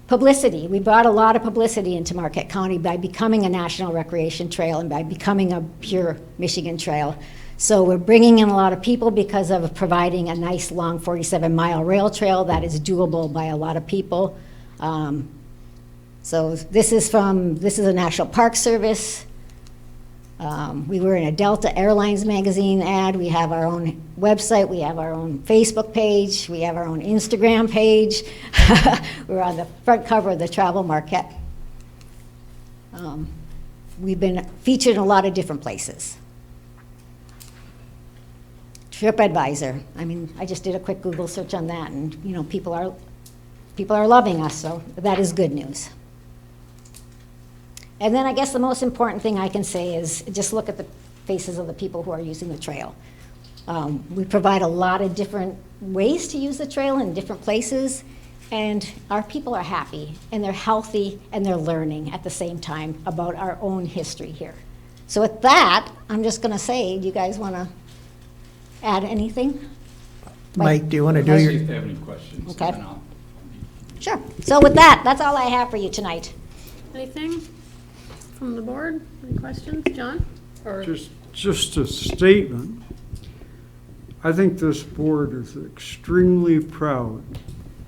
Publicity. We brought a lot of publicity into Marquette County by becoming a national recreation trail and by becoming a pure Michigan trail. So we're bringing in a lot of people because of providing a nice long 47-mile rail trail that is doable by a lot of people. So this is a National Park Service. We were in a Delta Airlines magazine ad. We have our own website. We have our own Facebook page. We have our own Instagram page. We're on the front cover of the Travel Marquette. We've been featured in a lot of different places. TripAdvisor. I just did a quick Google search on that, and people are loving us, so that is good news. And then I guess the most important thing I can say is just look at the faces of the people who are using the trail. We provide a lot of different ways to use the trail in different places, and our people are happy, and they're healthy, and they're learning at the same time about our own history here. So with that, I'm just going to say, do you guys want to add anything? Mike, do you want to do See your... if they have any questions. Okay. and I'll- Sure. So with that, that's all I have for you tonight. Anything from the board? Any questions, John? Or Just a statement. I think this board is extremely proud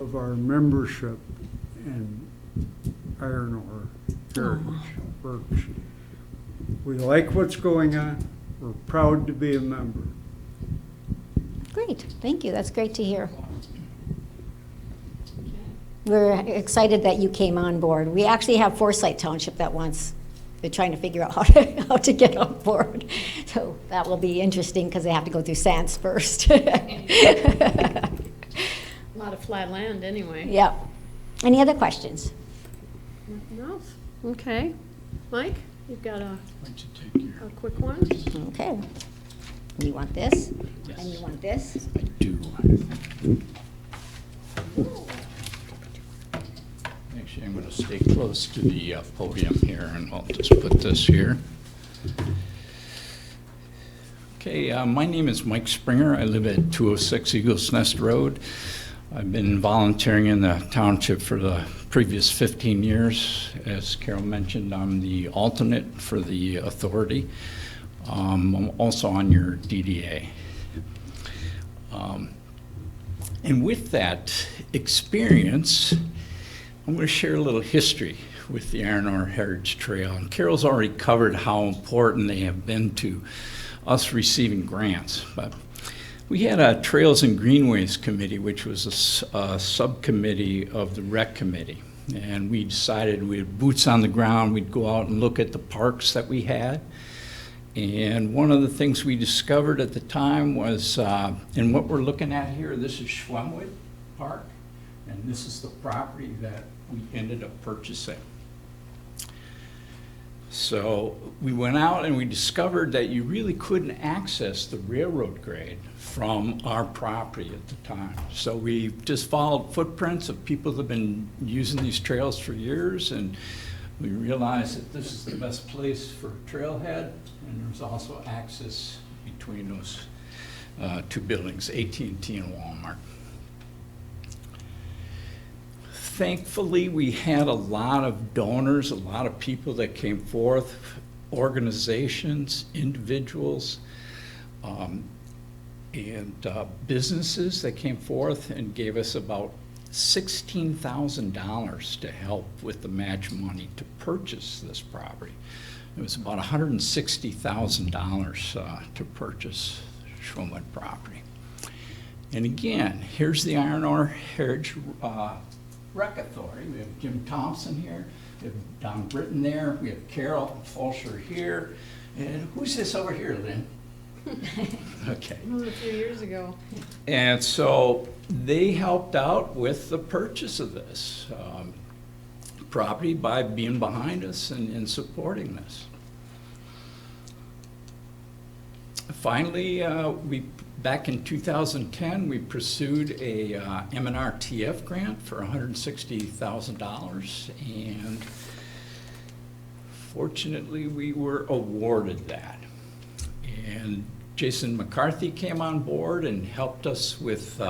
of our membership in Iron Ore Heritage Works. We like what's going on. We're proud to be a member. Great, thank you, that's great to hear. We're excited that you came on board. We actually have Forsyth Township that wants, they're trying to figure out how to get on board. So that will be interesting because they have to go through SANS first. a lot of flat land anyway. Yeah. Any other questions? Nothing else? Okay. Mike, you've got a quick one? Okay. You want this? Yes. And you want this? I do. stay close to the podium here, and I'll just put this here. Okay, my name is Mike Springer. I live at 206 Eagles Nest Road. I've been volunteering in the township for the previous 15 years. As Carol mentioned, I'm the alternate for the authority. I'm also on your DDA. And with that experience, I'm going to share a little history with the R&R Heritage Trail. And Carol's already covered how important they have been to us receiving grants. But we had a Trails and Greenways Committee, which was a subcommittee of the Rec Committee. And we decided we had boots on the ground. We'd go out and look at the parks that we had. And one of the things we discovered at the time was, and what we're looking at here, this is Schwenwood Park, and this is the property that we ended up purchasing. So we went out and we discovered that you really couldn't access the railroad grade from our property at the time. So we just followed footprints of people that have been using these trails for years, and we realized that this is the best place for a trailhead, and there's also access between those two buildings, AT&T and Walmart. Thankfully, we had a lot of donors, a lot of people that came forth, organizations, individuals, and businesses that came forth and gave us about $16,000 to help with the match money to purchase this property. It was about $160,000 to purchase Schwenwood property. And again, here's the R&R Heritage Rec Authority. We have Jim Thompson here, we have Don Britton there, we have Carol Fulcher here, and who's this over here, Lynn? Okay. It was a few years ago. And so they helped out with the purchase of this property by being behind us and supporting this. Finally, back in 2010, we pursued a M&RTF grant for $160,000, and fortunately, we were awarded that. And Jason McCarthy came on board and helped us with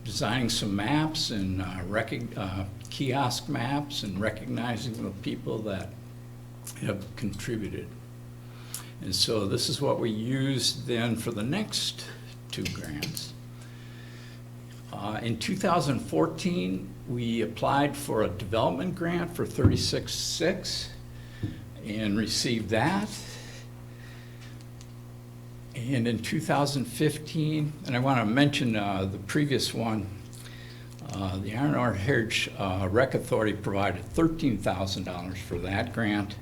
designing some maps and kiosk maps and recognizing the people that have contributed. And so this is what we used then for the next two grants. In 2014, we applied for a development grant for 36.6 and received that. And in 2015, and I want to mention the previous one, the R&R Heritage Rec Authority provided $13,000 for that grant.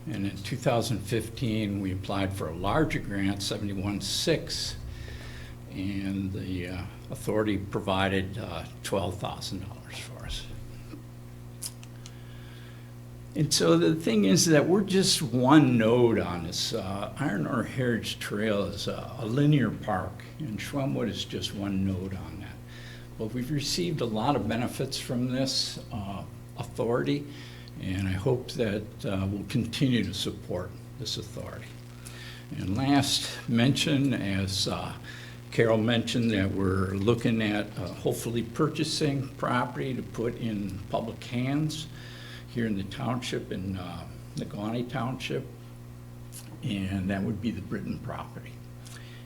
And in 2015, we applied for a larger grant, 71.6, and the authority provided $12,000 for us. And so the thing is that we're just one node on this. R&R Heritage Trail is a linear park, and Schwenwood is just one node on that. But we've received a lot of benefits from this authority, and I hope that we'll continue to support this authority. And last mention, as Carol mentioned, that we're looking at hopefully purchasing property to put in public hands here in the township, in Granite Township, and that would be the Britton property.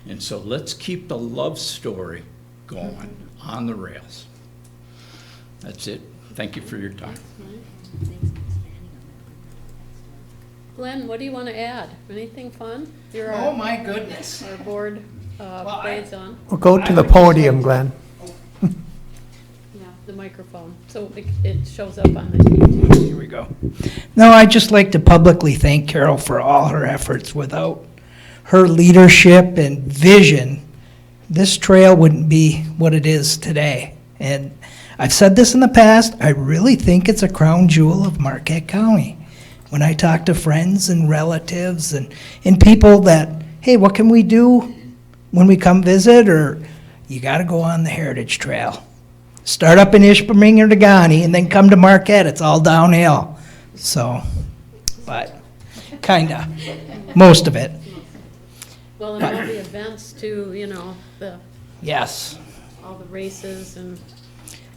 And so let's keep the love story going on the rails. That's it. Thank you for your time. Glenn, what do you want to add? Anything fun? You're Oh, my goodness. our board liaison. Well, go to the podium, Glenn. Yeah, the microphone, so it shows up on the TV. Here we go. No, I'd just like to publicly thank Carol for all her efforts. Without her leadership and vision, this trail wouldn't be what it is today. And I've said this in the past, I really think it's a crown jewel of Marquette County. When I talk to friends and relatives and people that, hey, what can we do when we come visit? Or you got to go on the Heritage Trail. Start up in Ishpeming or Negaunee and then come to Marquette, it's all downhill. So, but, kinda, most of it, Well, and all the events too, you know, yes. all the races and,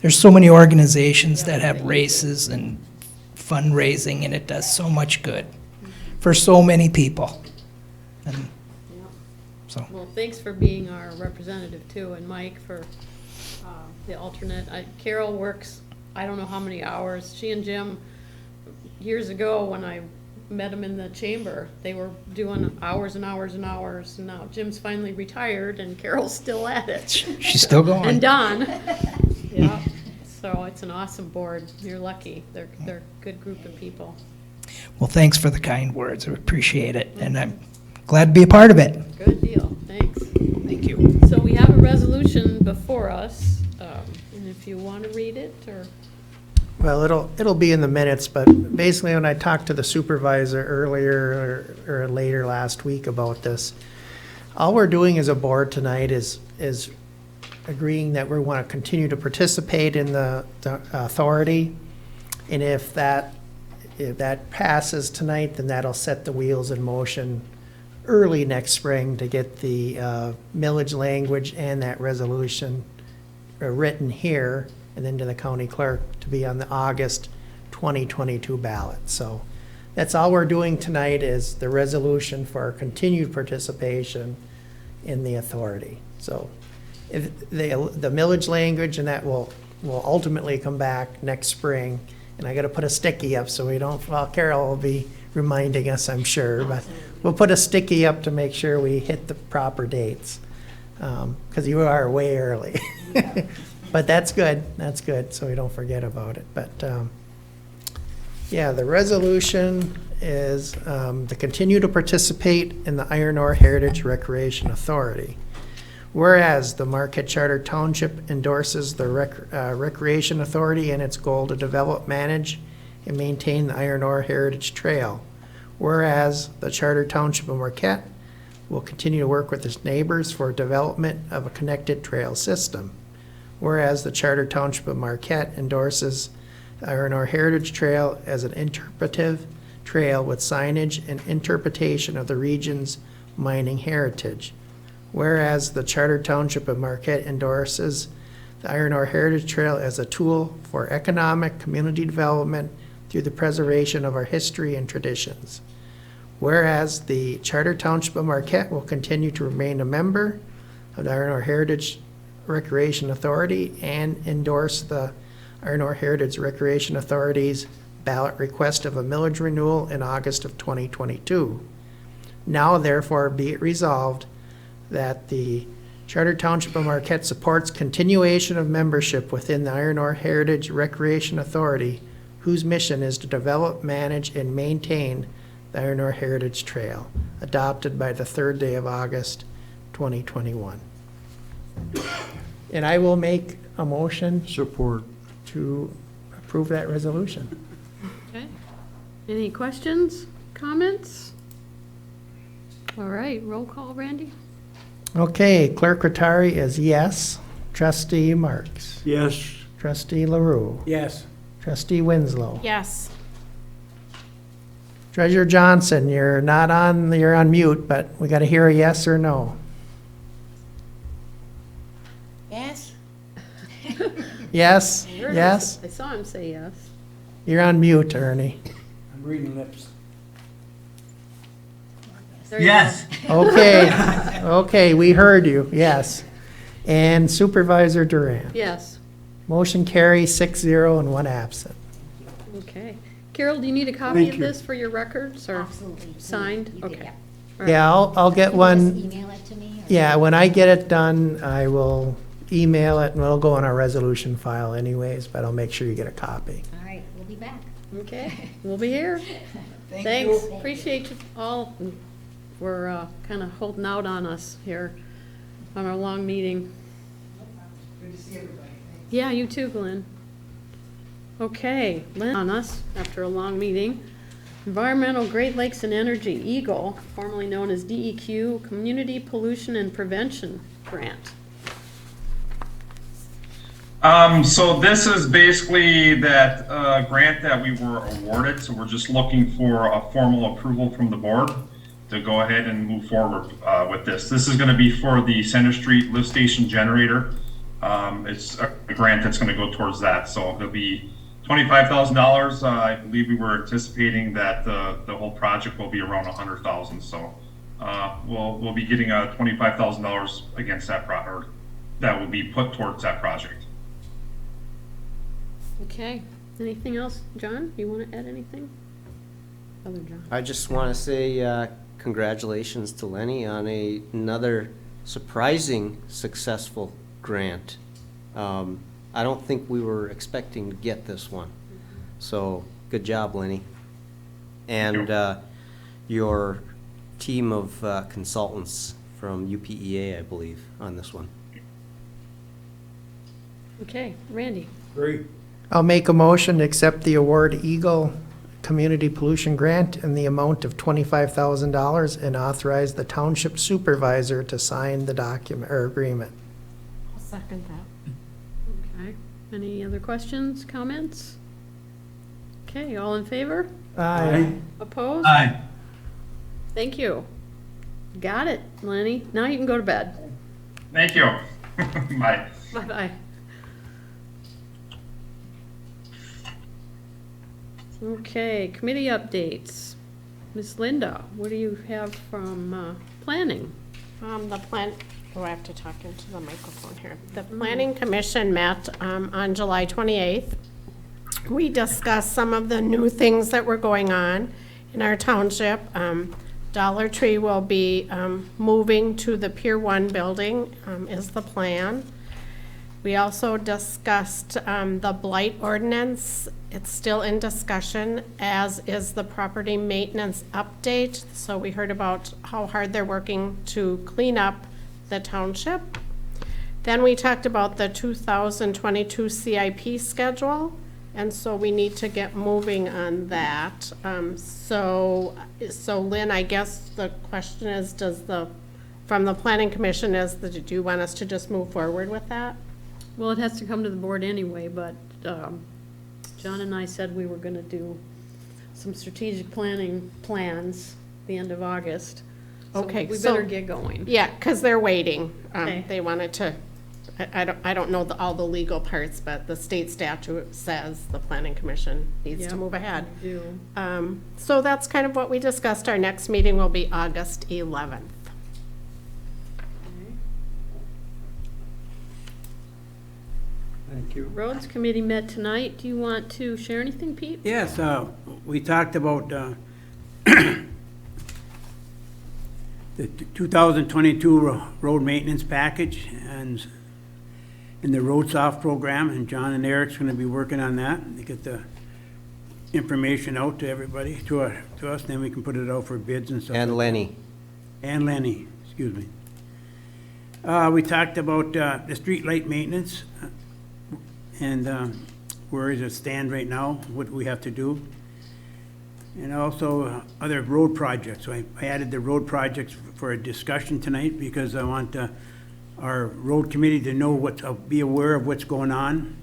There's so many organizations that have races and fundraising, and it does so much good for so many people. And yeah. so, Well, thanks for being our representative too, and Mike for the alternate. Carol works, I don't know how many hours. She and Jim, years ago when I met them in the chamber, they were doing hours and hours and hours. And now Jim's finally retired and Carol's still at it. she's still going. And Don. Yeah. So it's an awesome board. You're lucky. They're a good group of people. Well, thanks for the kind words, I appreciate it, and I'm glad to be a part of it. Good deal. Thanks. Thank you. So we have a resolution before us, and if you want to read it, or, Well, it'll be in the minutes, but basically when I talked to the supervisor earlier or later last week about this, all we're doing as a board tonight is agreeing that we want to continue to participate in the authority. And if that passes tonight, then that'll set the wheels in motion early next spring to get the millage language and that resolution written here and then to the county clerk to be on the August 2022 ballot. So that's all we're doing tonight is the resolution for continued participation in the authority. So if the millage language and that will ultimately come back next spring. And I got to put a sticky up so we don't, well, Carol will be reminding us, I'm sure, but we'll put a sticky up to make sure we hit the proper dates. Because you are way early. But that's good, so we don't forget about it. But, yeah, the resolution is to continue to participate in the Iron Ore Heritage Recreation Authority. Whereas the Marquette Charter Township endorses the Recreation Authority and its goal to develop, manage, and maintain the Iron Ore Heritage Trail. Whereas the Charter Township of Marquette will continue to work with its neighbors for development of a connected trail system. Whereas the Charter Township of Marquette endorses the Iron Ore Heritage Trail as an interpretive trail with signage and interpretation of the region's mining heritage. Whereas the Charter Township of Marquette endorses the Iron Ore Heritage Trail as a tool for economic community development through the preservation of our history and traditions. Whereas the Charter Township of Marquette will continue to remain a member of the Iron Ore Heritage Recreation Authority and endorse the Iron Ore Heritage Recreation Authority's ballot request of a millage renewal in August of 2022. Now therefore be it resolved that the Charter Township of Marquette supports continuation of membership within the Iron Ore Heritage Recreation Authority, whose mission is to develop, manage, and maintain the Iron Ore Heritage Trail, adopted by the 3rd day of August, 2021. And I will make a motion Support. to approve that resolution. okay. Any questions, comments? All right, roll call, Randy? Okay, Clerk Rattari is yes. Trustee Marks. Yes. Trustee LaRue. Yes. Trustee Winslow. Yes. Treasurer Johnson, you're on mute, but we got to hear a yes or no. Yes? Yes? Yes? I saw him say yes. You're on mute, Ernie. I'm reading lips. There you Yes. Okay, okay, we heard you, yes. And Supervisor Duran. go. Yes, Motion carries 6-0 and 1 absent. okay. Carol, do you need a copy Thank of you. this for your records, or Absolutely. signed? You did, Okay. yeah. All right. Yeah, I'll get Can you one. just email it to me? or- Yeah, when I get it done, I will email it and it'll go on our resolution file anyways, but I'll make sure you get a copy. All right, we'll be back. Okay, we'll be here. Thanks, appreciate you all. We're kind of holding out on us here on our long meeting. Good to see everybody. Yeah, you too, Glenn. Okay, Lynn on us after a long meeting. Environmental Great Lakes and Energy, EAGLE, formerly known as DEQ, Community Pollution and Prevention Grant. So this is basically that grant that we were awarded, so we're just looking for a formal approval from the board to go ahead and move forward with this. This is gonna be for the Center Street lift station generator. It's a grant that's gonna go towards that, so it'll be $25,000. I believe we were anticipating that the whole project will be around $100,000, so we'll be getting $25,000 against that or that will be put towards that project. Okay, anything else? John, you want to add anything? Other John? I just want to say congratulations to Lenny on another surprising successful grant. I don't think we were expecting to get this one. So good job, Lenny. And your team of consultants from UPEA, I believe, on this one. Okay, Randy? Great. I'll make a motion to accept the award Eagle Community Pollution Grant in the amount of $25,000 and authorize the township supervisor to sign the document or agreement. I'll second that. Okay, any other questions, comments? Okay, all in favor? Aye. Opposed? Aye. Thank you. Got it, Lenny. Now you can go to bed. Thank you. Bye. Bye-bye. Okay, committee updates. Ms. Linda, what do you have from planning? I have to talk into the microphone here. The Planning Commission met on July 28th. We discussed some of the new things that were going on in our township. Dollar Tree will be moving to the Pier 1 building is the plan. We also discussed the blight ordinance. It's still in discussion, as is the property maintenance update. So we heard about how hard they're working to clean up the township. Then we talked about the 2022 CIP schedule, and so we need to get moving on that. So Lynn, I guess the question is, from the Planning Commission, do you want us to just move forward with that? Well, it has to come to the board anyway, but John and I said we were gonna do some strategic planning plans the end of August. So Okay, we so- better get going. Yeah, because they're waiting. Okay. They wanted to, I don't know all the legal parts, but the state statute says the Planning Commission needs to Yep, move ahead. we do. So that's kind of what we discussed. Our next meeting will be August 11th. Thank you. Roads Committee met tonight. Do you want to share anything, Pete? Yes, we talked about the 2022 road maintenance package and in the Road Soft program, and John and Eric's going to be working on that to get the information out to everybody, to us, then we can put it out for bids and stuff. And Lenny. And Lenny, excuse me. We talked about the street light maintenance and where does it stand right now, what we have to do. And also other road projects. So I added the road projects for a discussion tonight because I want our road committee to know be aware of what's going on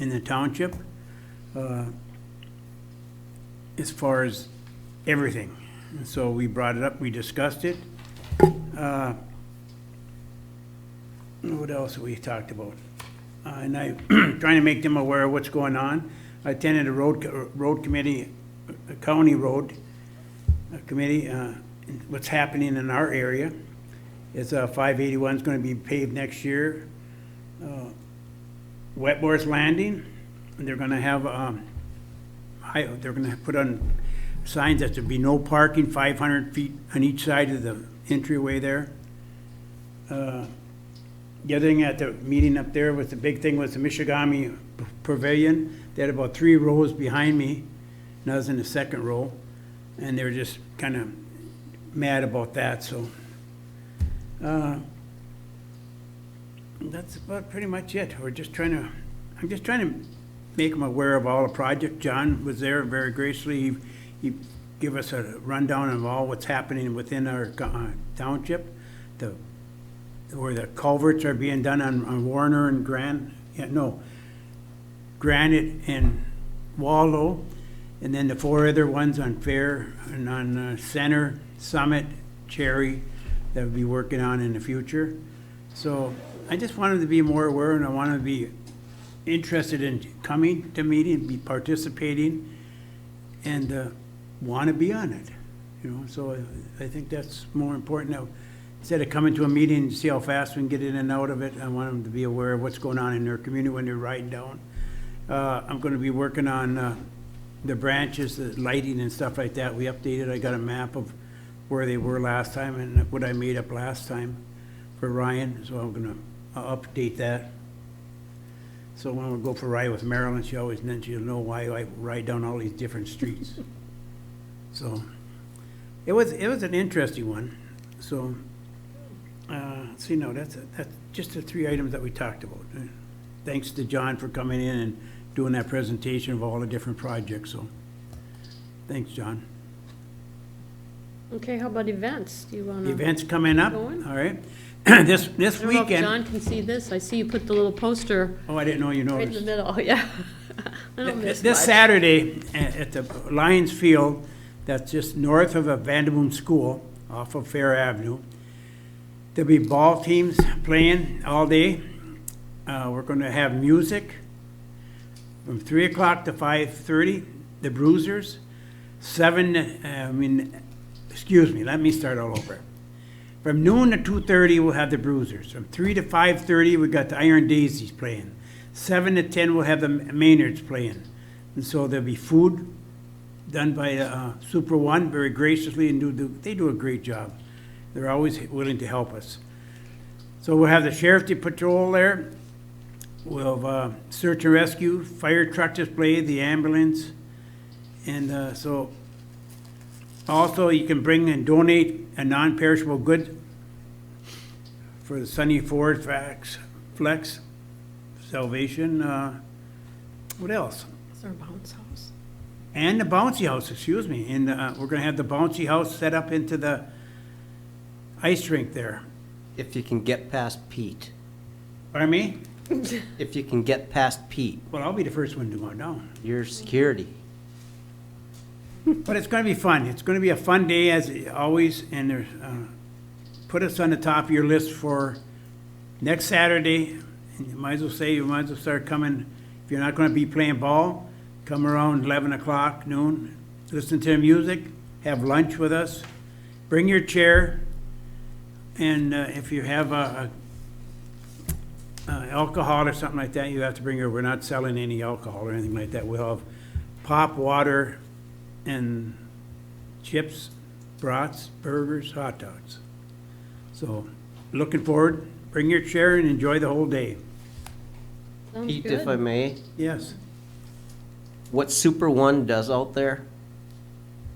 in the township as far as everything. And so we brought it up, we discussed it. What else have we talked about? And I trying to make them aware of what's going on. I attended a road committee, a county road committee, what's happening in our area. It's 581 is going to be paved next year. Wetmore's Landing, they're going to have they're going to put on signs that there'll be no parking 500 feet on each side of the entryway there. The other thing at the meeting up there was the big thing was the Michigami Pavilion. They had about 3 rows behind me, and I was in the second row, and they were just kind of mad about that. So that's about pretty much it. I'm just trying to make them aware of all the project. John was there very graciously. He gave us a rundown of all what's happening within our township. Where the culverts are being done on Warner and Granite and Waldo, and then the 4 other ones on Fair and on Center, Summit, Cherry, that we'll be working on in the future. So I just wanted to be more aware, and I want to be interested in coming to meeting, be participating, and want to be on it. You know, so I think that's more important now. Instead of coming to a meeting and see how fast we can get in and out of it, I want them to be aware of what's going on in their community when they're riding down. I'm going to be working on the branches, the lighting and stuff like that. We updated, I got a map of where they were last time and what I made up last time for Ryan, so I'm going to update that. So when we go for a ride with Marilyn, then she'll know why I ride down all these different streets. So it was an interesting one. So see, no, that's just the 3 items that we talked about. Thanks to John for coming in and doing that presentation of all the different projects. So thanks, John. Okay, how about events? Do you want to? Events coming up, Going? all right. This I don't know if weekend. John can see this. I see you put the little poster Oh, I didn't know you right in the noticed. middle, yeah. I don't miss This much. Saturday at the Lions Field, that's just north of Vanderboom School, off of Fair Avenue, there'll be ball teams playing all day. We're going to have music from 3 o'clock to 5:30, the Bruisers. Let me start all over. From noon to 2:30, we'll have the Bruisers. From 3 to 5:30, we got the Iron Daisies playing. 7 to 10, we'll have the Maynards playing. And so there'll be food done by Super One very graciously, and they do a great job. They're always willing to help us. So we'll have the Sheriff Patrol there. We'll have search and rescue, fire truck display, the ambulance. And so also you can bring and donate a non-perishable good for the Sunny Ford Flex Salvation. What else? Is there a bounce house? And the bouncy house, excuse me. And we're going to have the bouncy house set up into the ice rink there. If you can get past Pete. Pardon me? If you can get past Pete. Well, I'll be the first one to go down. Your security. But it's going to be fun. It's going to be a fun day as always. And there's, put us on the top of your list for next Saturday. And you might as well start coming. If you're not going to be playing ball, come around 11 o'clock, noon, listen to the music, have lunch with us, bring your chair. And if you have alcohol or something like that, you have to bring your, we're not selling any alcohol or anything like that. We'll have pop, water, and chips, brats, burgers, hot dogs. So looking forward, bring your chair and enjoy the whole day. Sounds Pete, good. if I may, Yes. what Super One does out there,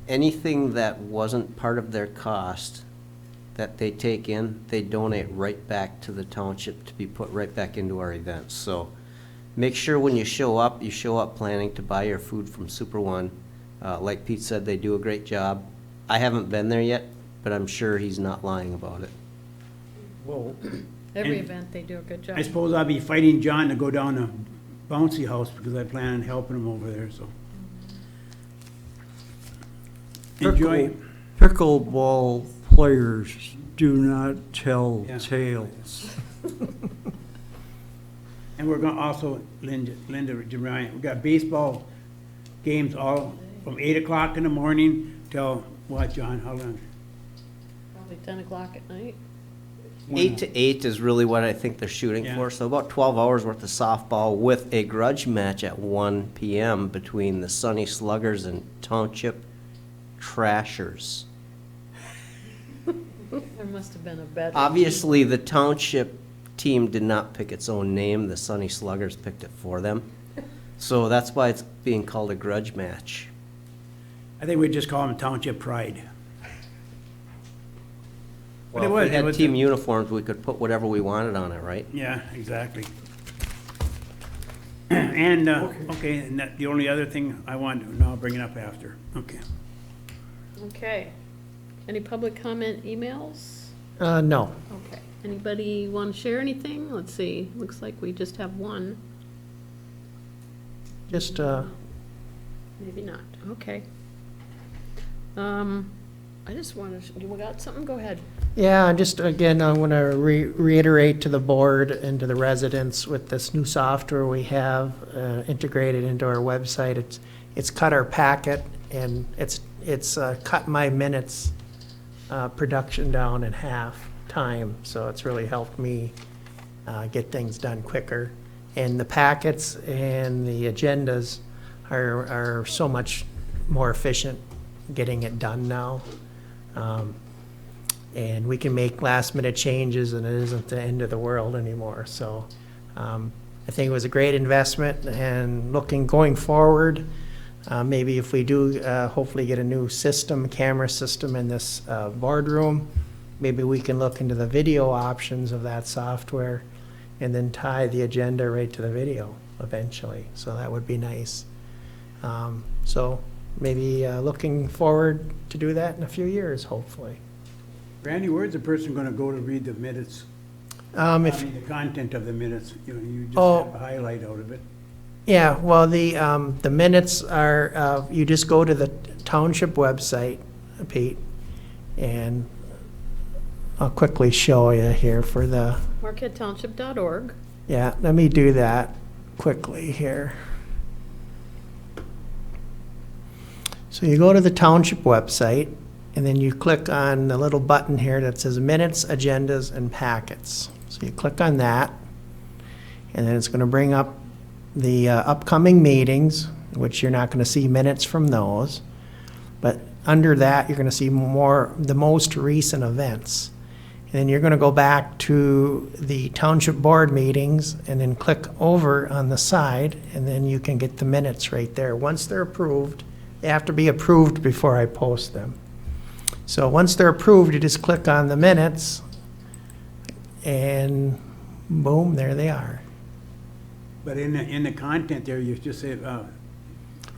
anything that wasn't part of their cost that they take in, they donate right back to the township to be put right back into our events. So make sure when you show up planning to buy your food from Super One. Like Pete said, they do a great job. I haven't been there yet, but I'm sure he's not lying about it. Whoa. Every And event, they do a good job. I suppose I'll be fighting John to go down to Bouncy House because I plan on helping him over there, so. Enjoy. Pickleball players do not tell Yeah. tales. And we're going to also, Linda, Ryan, we got baseball games all from 8 o'clock in the morning till, what, John, how long? Probably 10 o'clock at night. 8 to 8 is really what I think they're shooting Yeah. for. So about 12 hours worth of softball with a grudge match at 1 p.m. between the Sunny Sluggers and Township Trashers. There must have been a better. Obviously, the Township team did not pick its own name. The Sunny Sluggers picked it for them. So that's why it's being called a grudge match. I think we just call them Township Pride. But Well, if we it had was- team uniforms, we could put whatever we wanted on it, right? Yeah, exactly. And, okay, and that, the only other thing I want, no, I'll bring it up after. Okay. Okay. Any public comment emails? No. Okay. Anybody want to share anything? Let's see. Looks like we just have one. Just, Maybe not, okay. I just want to, you got something? Go ahead. yeah, just again, I want to reiterate to the board and to the residents with this new software we have integrated into our website. It's cut our packet and it's cut my minutes production down in half time. So it's really helped me get things done quicker. And the packets and the agendas are so much more efficient getting it done now. And we can make last minute changes and it isn't the end of the world anymore. So I think it was a great investment, and going forward, maybe if we do hopefully get a new camera system in this boardroom, maybe we can look into the video options of that software and then tie the agenda right to the video eventually. So that would be nice. So maybe looking forward to do that in a few years, hopefully. Randy, where's the person gonna go to read the minutes? The content of the minutes, you just have a highlight out of it. Yeah, well, the minutes are, you just go to the township website, Pete, and I'll quickly show you here for the, MarquetteTownship.org. yeah, let me do that quickly here. So you go to the township website, and then you click on the little button here that says Minutes, Agendas, and Packets. So you click on that, and then it's going to bring up the upcoming meetings, which you're not going to see minutes from those. But under that, you're going to see the most recent events. And then you're going to go back to the township board meetings and then click over on the side, and then you can get the minutes right there. Once they're approved, they have to be approved before I post them. So once they're approved, you just click on the minutes, and boom, there they are. But in the content there, you just say,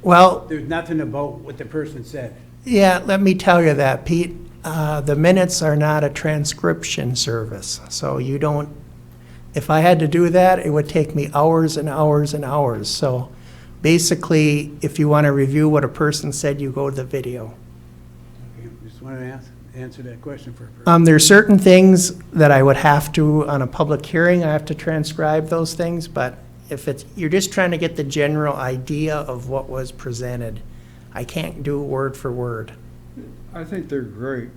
Well, there's nothing about what the person said. yeah, let me tell you that, Pete. The minutes are not a transcription service, so you don't, if I had to do that, it would take me hours and hours and hours. So basically, if you want to review what a person said, you go to the video. Okay, just wanted to answer that question for a person. There's certain things that I would have to, on a public hearing, I have to transcribe those things, but if you're just trying to get the general idea of what was presented, I can't do word for word. I think they're great.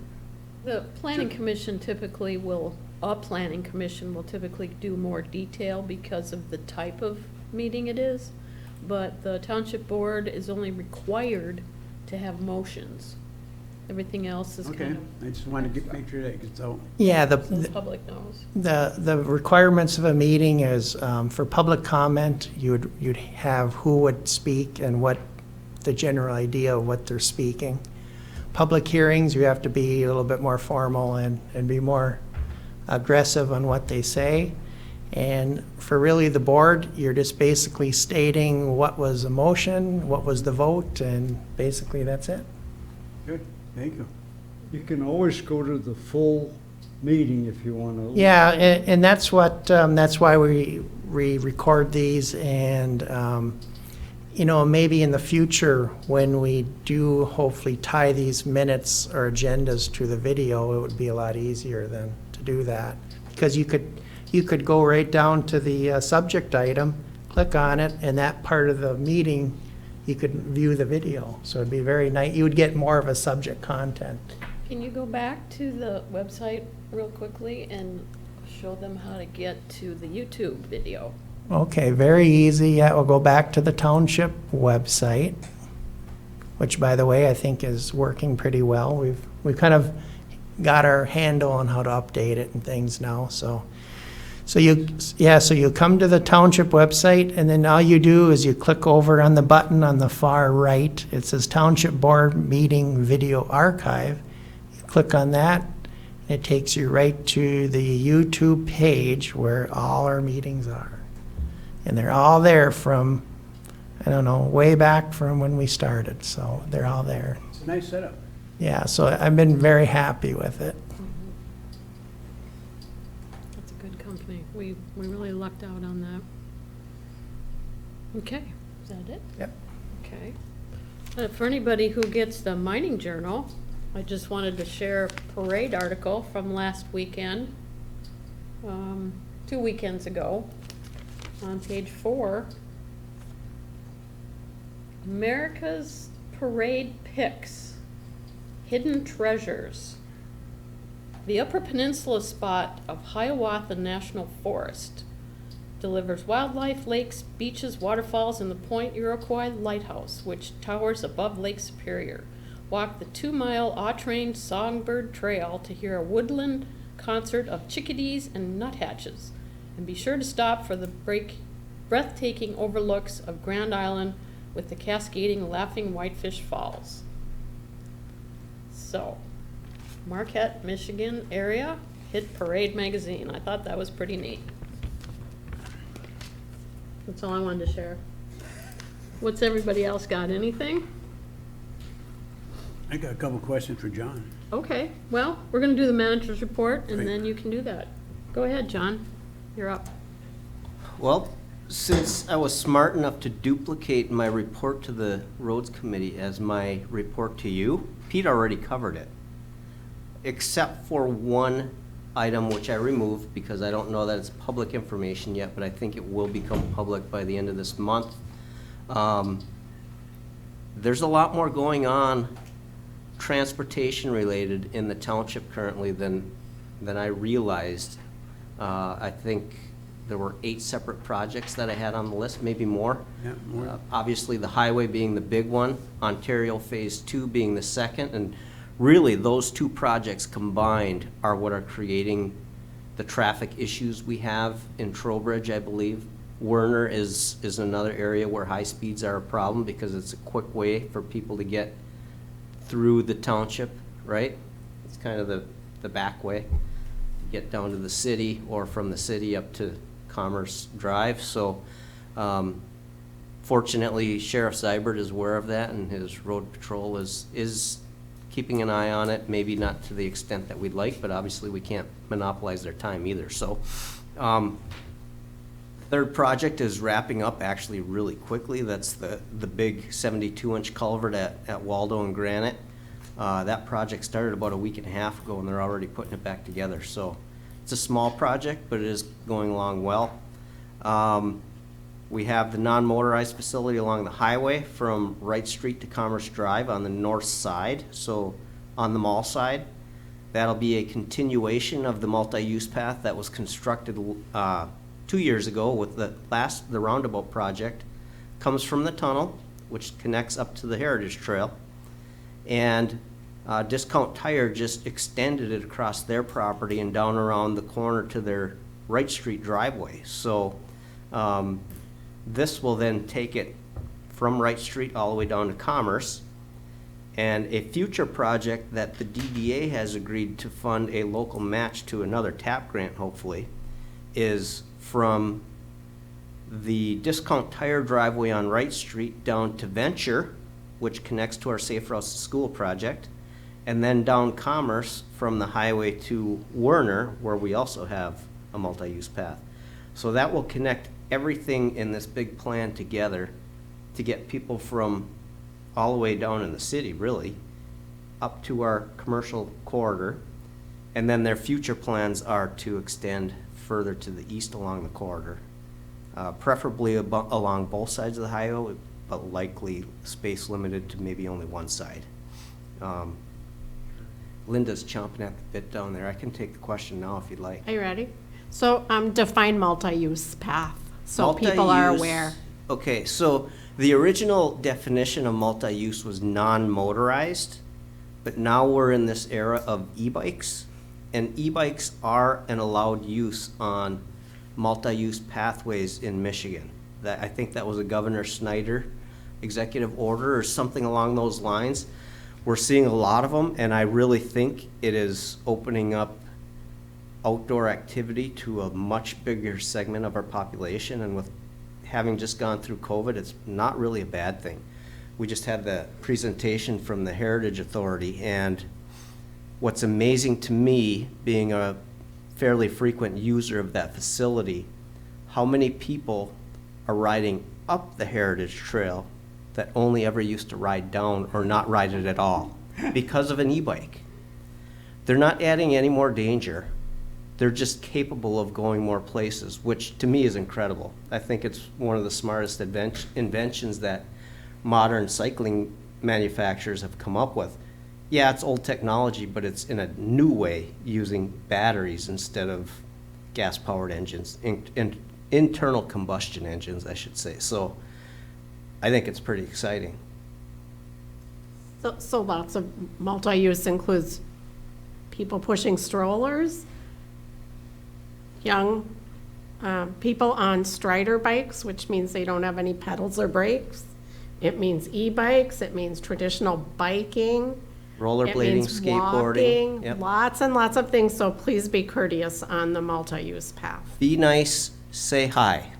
The planning commission typically will do more detail because of the type of meeting it is, but the township board is only required to have motions. Everything else is Okay, kind of. I just wanted to make sure that gets out. Yeah, So the public knows. the requirements of a meeting is, for public comment, you'd have who would speak and what the general idea of what they're speaking. Public hearings, you have to be a little bit more formal and be more aggressive on what they say. And for really the board, you're just basically stating what was the motion, what was the vote, and basically that's it. Good, thank you. You can always go to the full meeting if you want to. Yeah, and that's why we record these, and maybe in the future, when we do hopefully tie these minutes or agendas to the video, it would be a lot easier than to do that. Because you could go right down to the subject item, click on it, and that part of the meeting, you could view the video. So it'd be very nice. You would get more of a subject content. Can you go back to the website real quickly and show them how to get to the YouTube video? Okay, very easy. Yeah, we'll go back to the township website, which, by the way, I think is working pretty well. We've kind of got our handle on how to update it and things now. So you come to the township website, and then all you do is you click over on the button on the far right. It says Township Board Meeting Video Archive. You click on that, and it takes you right to the YouTube page where all our meetings are. And they're all there from, I don't know, way back from when we started. So they're all there. It's a nice setup. Yeah, so I've been very happy with it. That's a good company. We really lucked out on that. Okay, Is that it? Yep. Okay. For anybody who gets the Mining Journal, I just wanted to share a parade article from last weekend, 2 weekends ago, on page 4. America's Parade Picks, Hidden Treasures. The Upper Peninsula spot of Hiawatha National Forest delivers wildlife, lakes, beaches, waterfalls, and the Point Iroquois Lighthouse, which towers above Lake Superior. Walk the 2-mile all-train Songbird Trail to hear a woodland concert of chickadees and nuthatches. And be sure to stop for the breathtaking overlooks of Grand Island with the cascading Laughing Whitefish Falls. So, Marquette, Michigan area hit Parade magazine. I thought that was pretty neat. That's all I wanted to share. What's everybody else got? Anything? I got a couple questions for John. Okay, well, we're gonna do the manager's report and Great. then you can do that. Go ahead, John. You're up. Well, since I was smart enough to duplicate my report to the Roads Committee as my report to you, Pete already covered it. Except for one item which I removed because I don't know that it's public information yet, but I think it will become public by the end of this month. There's a lot more going on transportation related in the township currently than I realized. I think there were 8 separate projects that I had on the list, maybe more. Yeah, more. Obviously, the highway being the big one, Ontario Phase 2 being the second, and really, those 2 projects combined are what are creating the traffic issues we have in Trowbridge, I believe. Werner is another area where high speeds are a problem because it's a quick way for people to get through the township, right? It's kind of the back way to get down to the city or from the city up to Commerce Drive. So fortunately, Sheriff Seibert is aware of that, and his road patrol is keeping an eye on it, maybe not to the extent that we'd like, but obviously we can't monopolize their time either. So third project is wrapping up actually really quickly. That's the big 72-inch culvert at Waldo and Granite. That project started about a week and a half ago, and they're already putting it back together. So it's a small project, but it is going along well. We have the non-motorized facility along the highway from Wright Street to Commerce Drive on the north side, so on the mall side. That'll be a continuation of the multi-use path that was constructed 2 years ago with the roundabout project. Comes from the tunnel, which connects up to the Heritage Trail. And Discount Tire just extended it across their property and down around the corner to their Wright Street driveway. So this will then take it from Wright Street all the way down to Commerce. And a future project that the DDA has agreed to fund a local match to another TAP grant, hopefully, is from the Discount Tire driveway on Wright Street down to Venture, which connects to our Safe Routes to School project, and then down Commerce from the highway to Werner, where we also have a multi-use path. So that will connect everything in this big plan together to get people from all the way down in the city, really, up to our commercial corridor. And then their future plans are to extend further to the east along the corridor, preferably along both sides of the highway, but likely space limited to maybe only one side. Linda's chomping at the bit down there. I can take the question now if you'd like. Are you ready? So define multi-use path, so people are Multi-use- aware. Okay, so the original definition of multi-use was non-motorized, but now we're in this era of e-bikes, and e-bikes are an allowed use on multi-use pathways in Michigan. I think that was a Governor Snyder executive order or something along those lines. We're seeing a lot of them, and I really think it is opening up outdoor activity to a much bigger segment of our population, and with having just gone through COVID, it's not really a bad thing. We just had the presentation from the Heritage Authority, and what's amazing to me, being a fairly frequent user of that facility, how many people are riding up the Heritage Trail that only ever used to ride down or not ride it at all because of an e-bike. They're not adding any more danger. They're just capable of going more places, which to me is incredible. I think it's one of the smartest inventions that modern cycling manufacturers have come up with. Yeah, it's old technology, but it's in a new way, using batteries instead of gas-powered engines, internal combustion engines, I should say. So I think it's pretty exciting. So lots of multi-use includes people pushing strollers, young people on Strider bikes, which means they don't have any pedals or brakes. It means e-bikes, it means traditional biking. Rollerblading, It means skateboarding. walking, Yep. lots and lots of things, so please be courteous on the multi-use path. Be nice, say hi.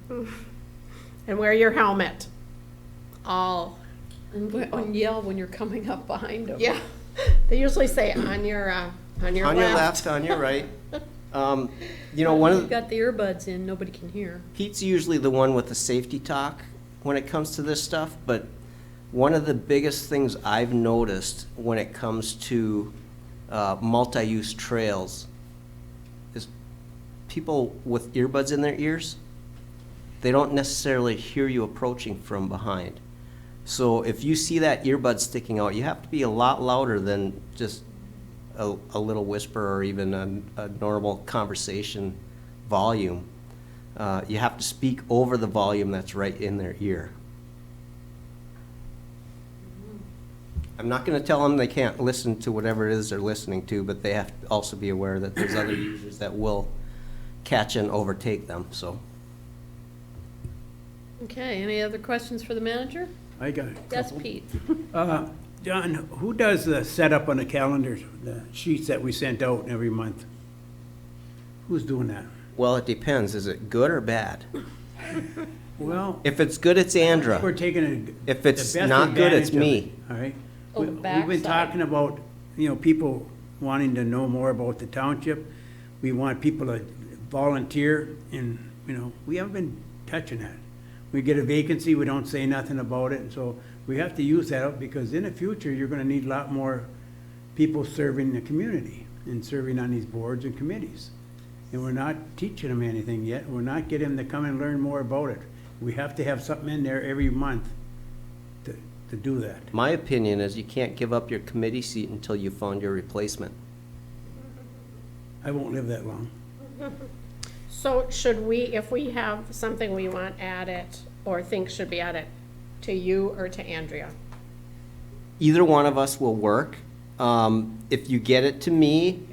And wear your helmet. All. And yell when you're coming up behind them. Yeah, they usually say on your left. On your left, on your right. You know, You've got the earbuds in, nobody can hear. Pete's usually the one with the safety talk when it comes to this stuff, but one of the biggest things I've noticed when it comes to multi-use trails is people with earbuds in their ears, they don't necessarily hear you approaching from behind. So if you see that earbud sticking out, you have to be a lot louder than just a little whisper or even a normal conversation volume. You have to speak over the volume that's right in their ear. I'm not going to tell them they can't listen to whatever it is they're listening to, but they have to also be aware that there's other users that will catch and overtake them, so. Okay, any other questions for the manager? I got it. Yes, Pete. John, who does the setup on the calendars, the sheets that we sent out every month? Who's doing that? Well, it depends. Is it good or bad? Well, If it's good, it's Andra. we're taking If the it's best not good, it's advantage of me. it, all right? Oh, the We've been backside. talking about, people wanting to know more about the township. We want people to volunteer, and, we haven't been touching that. We get a vacancy, we don't say nothing about it, and so we have to use that up, because in the future, you're gonna need a lot more people serving the community and serving on these boards and committees. And we're not teaching them anything yet. We're not getting them to come and learn more about it. We have to have something in there every month to do that. My opinion is you can't give up your committee seat until you found your replacement. I won't live that long. So should we, if we have something we want added or think should be added, to you or to Andrea? Either one of us will work. If you get it to me,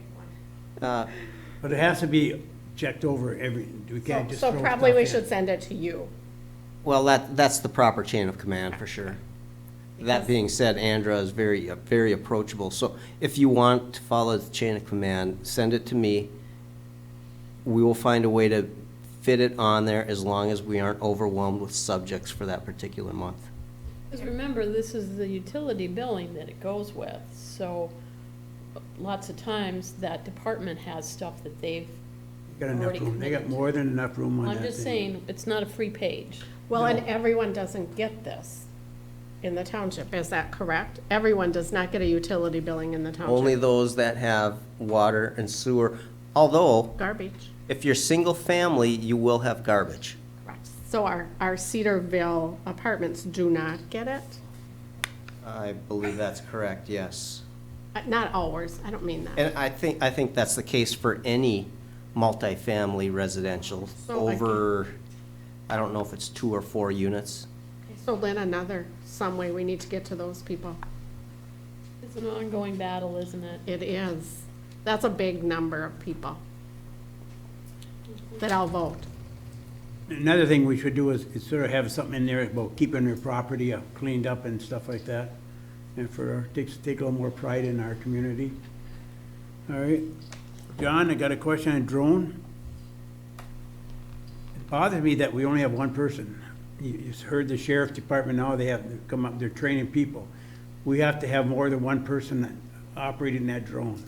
But it has to be checked over we can't just So throw probably we stuff in. should send it to you. well, that's the proper chain of command for sure. That being said, Andra is very, very approachable. So if you want to follow the chain of command, send it to me. We will find a way to fit it on there as long as we aren't overwhelmed with subjects for that particular month. Because remember, this is the utility billing that it goes with, so lots of times that department has stuff that they've Got enough already room. They got committed more than enough room on I'm that just thing. saying, it's not a free page. Well, and everyone doesn't get this in the township, is that correct? Everyone does not get a utility billing in the township. Only those that have water and sewer, although Garbage. if you're single family, you will have garbage. Correct. So our Cedarville apartments do not get it? I believe that's correct, yes. Not ours, I don't mean that. And I think that's the case for any multifamily residential So, over, I don't know if it's 2 or 4 units. So then some way we need to get to those people. It's an ongoing battle, isn't it? It is. That's a big number of people that I'll vote. Another thing we should do is sort of have something in there about keeping their property cleaned up and stuff like that. And take a little more pride in our community. All right. John, I got a question on drone. It bothers me that we only have one person. You heard the sheriff's department now, they have come up, they're training people. We have to have more than one person operating that drone.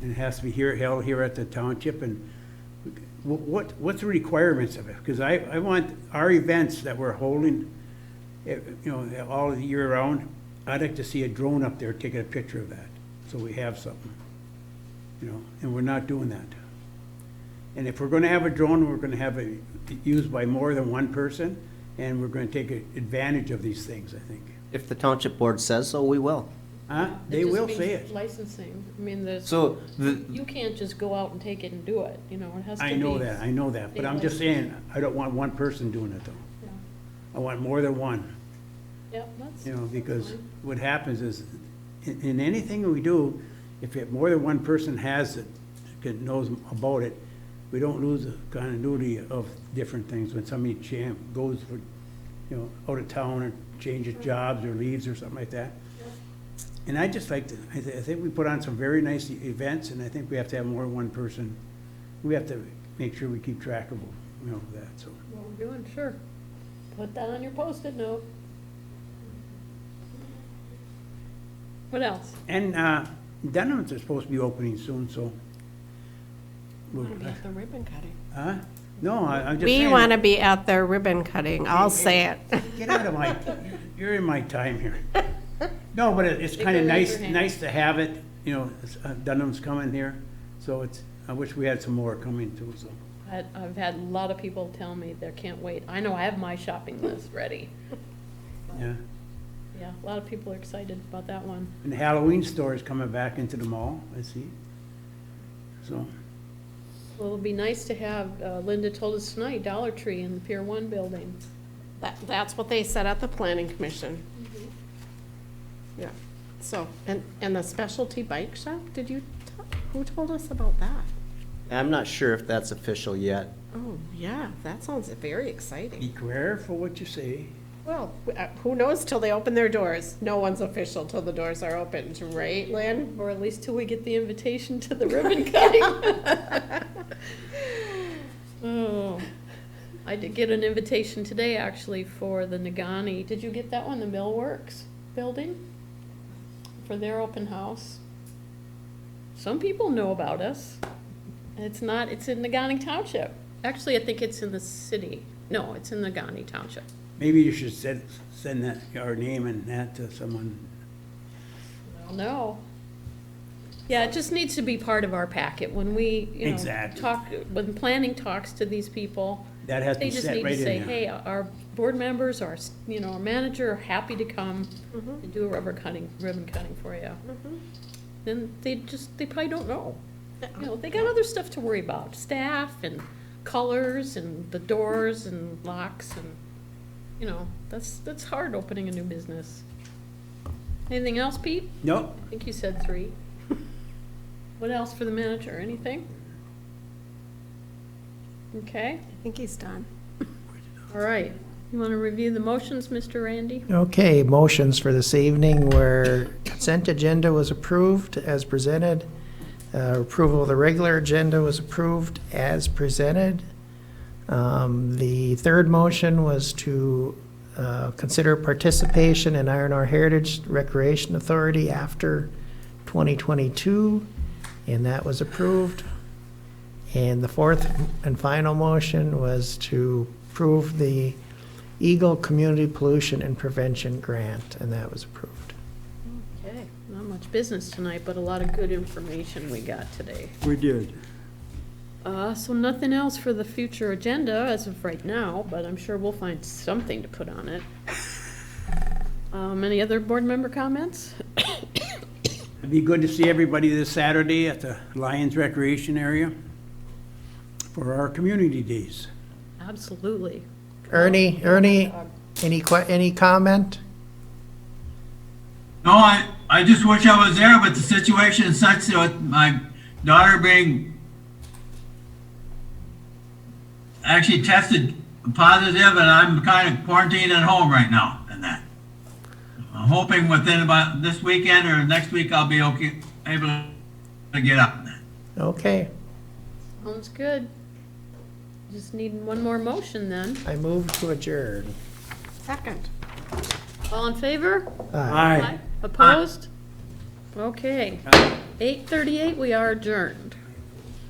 And it has to be held here at the township, and what's the requirements of it? Because I want our events that we're holding, all year round, I'd like to see a drone up there taking a picture of that, so we have something, and we're not doing that. And if we're gonna have a drone, we're gonna have it used by more than one person, and we're gonna take advantage of these things, I think. If the township board says so, we will. Huh? They just will means say it. Licensing, I mean, So, you can't just go out and take it and do it, it has to be. I know that, but I'm just saying, I don't want one person doing it though. Yeah. I want more than one. Yep, that's. Because fine. what happens is, in anything we do, if more than one person has it, knows about it, we don't lose the continuity of different things when somebody goes for, out of town or changes jobs or leaves or something like that. And I just like to, I think we put on some very nice events, and I think we have to have more than one person. We have to make sure we keep track of, that, so. What we're doing, sure. Put that on your Post-it note. What else? And Dunham's are supposed to be opening soon, so. Want to be at the ribbon cutting. Huh? No, I'm just saying. We want to be at their ribbon cutting, I'll say it. Get out of you're in my time here. No, but it's kind of nice to have it, Dunham's coming here, so I wish we had some more coming too, so. I've had a lot of people tell me they can't wait. I know I have my shopping list ready. Yeah. Yeah, a lot of people are excited about that one. And the Halloween store is coming back into the mall, I see. So, Well, it'll be nice to have, Linda told us tonight, Dollar Tree in the Pier 1 building. That's what they said at the planning commission. Yeah, so, and the specialty bike shop, who told us about that? I'm not sure if that's official yet. Oh, yeah, that sounds very exciting. be careful what you say. Well, who knows till they open their doors? No one's official till the doors are opened, right, Lynn? Or at least till we get the invitation to the ribbon cutting. Oh, I did get an invitation today, actually, for the Nagani. Did you get that one, the Millworks building? For their open house. Some people know about us. It's in Nagani Township. Actually, I think it's in the city. No, it's in Nagani Township. Maybe you should send that, our name and that to someone. No. Yeah, it just needs to be part of our packet when we, Exactly. when planning talks to these people. That has to be set right in They just need to say, there. hey, our board members, our manager are happy to come and do a ribbon cutting for you. Then they probably don't know. They got other stuff to worry about, staff and colors and the doors and locks and, that's hard opening a new business. Anything else, Pete? Nope. I think you said 3. What else for the manager? Anything? Okay, I think he's done. all right. You want to review the motions, Mr. Randy? Okay, motions for this evening where consent agenda was approved as presented. Approval of the regular agenda was approved as presented. The third motion was to consider participation in Iron Ore Heritage Recreation Authority after 2022, and that was approved. And the fourth and final motion was to approve the Eagle Community Pollution and Prevention Grant, and that was approved. Okay, not much business tonight, but a lot of good information we got today. We did. So nothing else for the future agenda as of right now, but I'm sure we'll find something to put on it. Any other board member comments? It'd be good to see everybody this Saturday at the Lions Recreation Area for our community days. Absolutely. Ernie, any comment? No, I just wish I was there, but the situation is such that my daughter being actually tested positive, and I'm kind of quarantined at home right now and that. I'm hoping within about this weekend or next week I'll be okay, able to get up. Okay, Sounds good. Just need one more motion then. I move to adjourn. Second. All in favor? Aye. Opposed? Okay. 8:38, we are adjourned.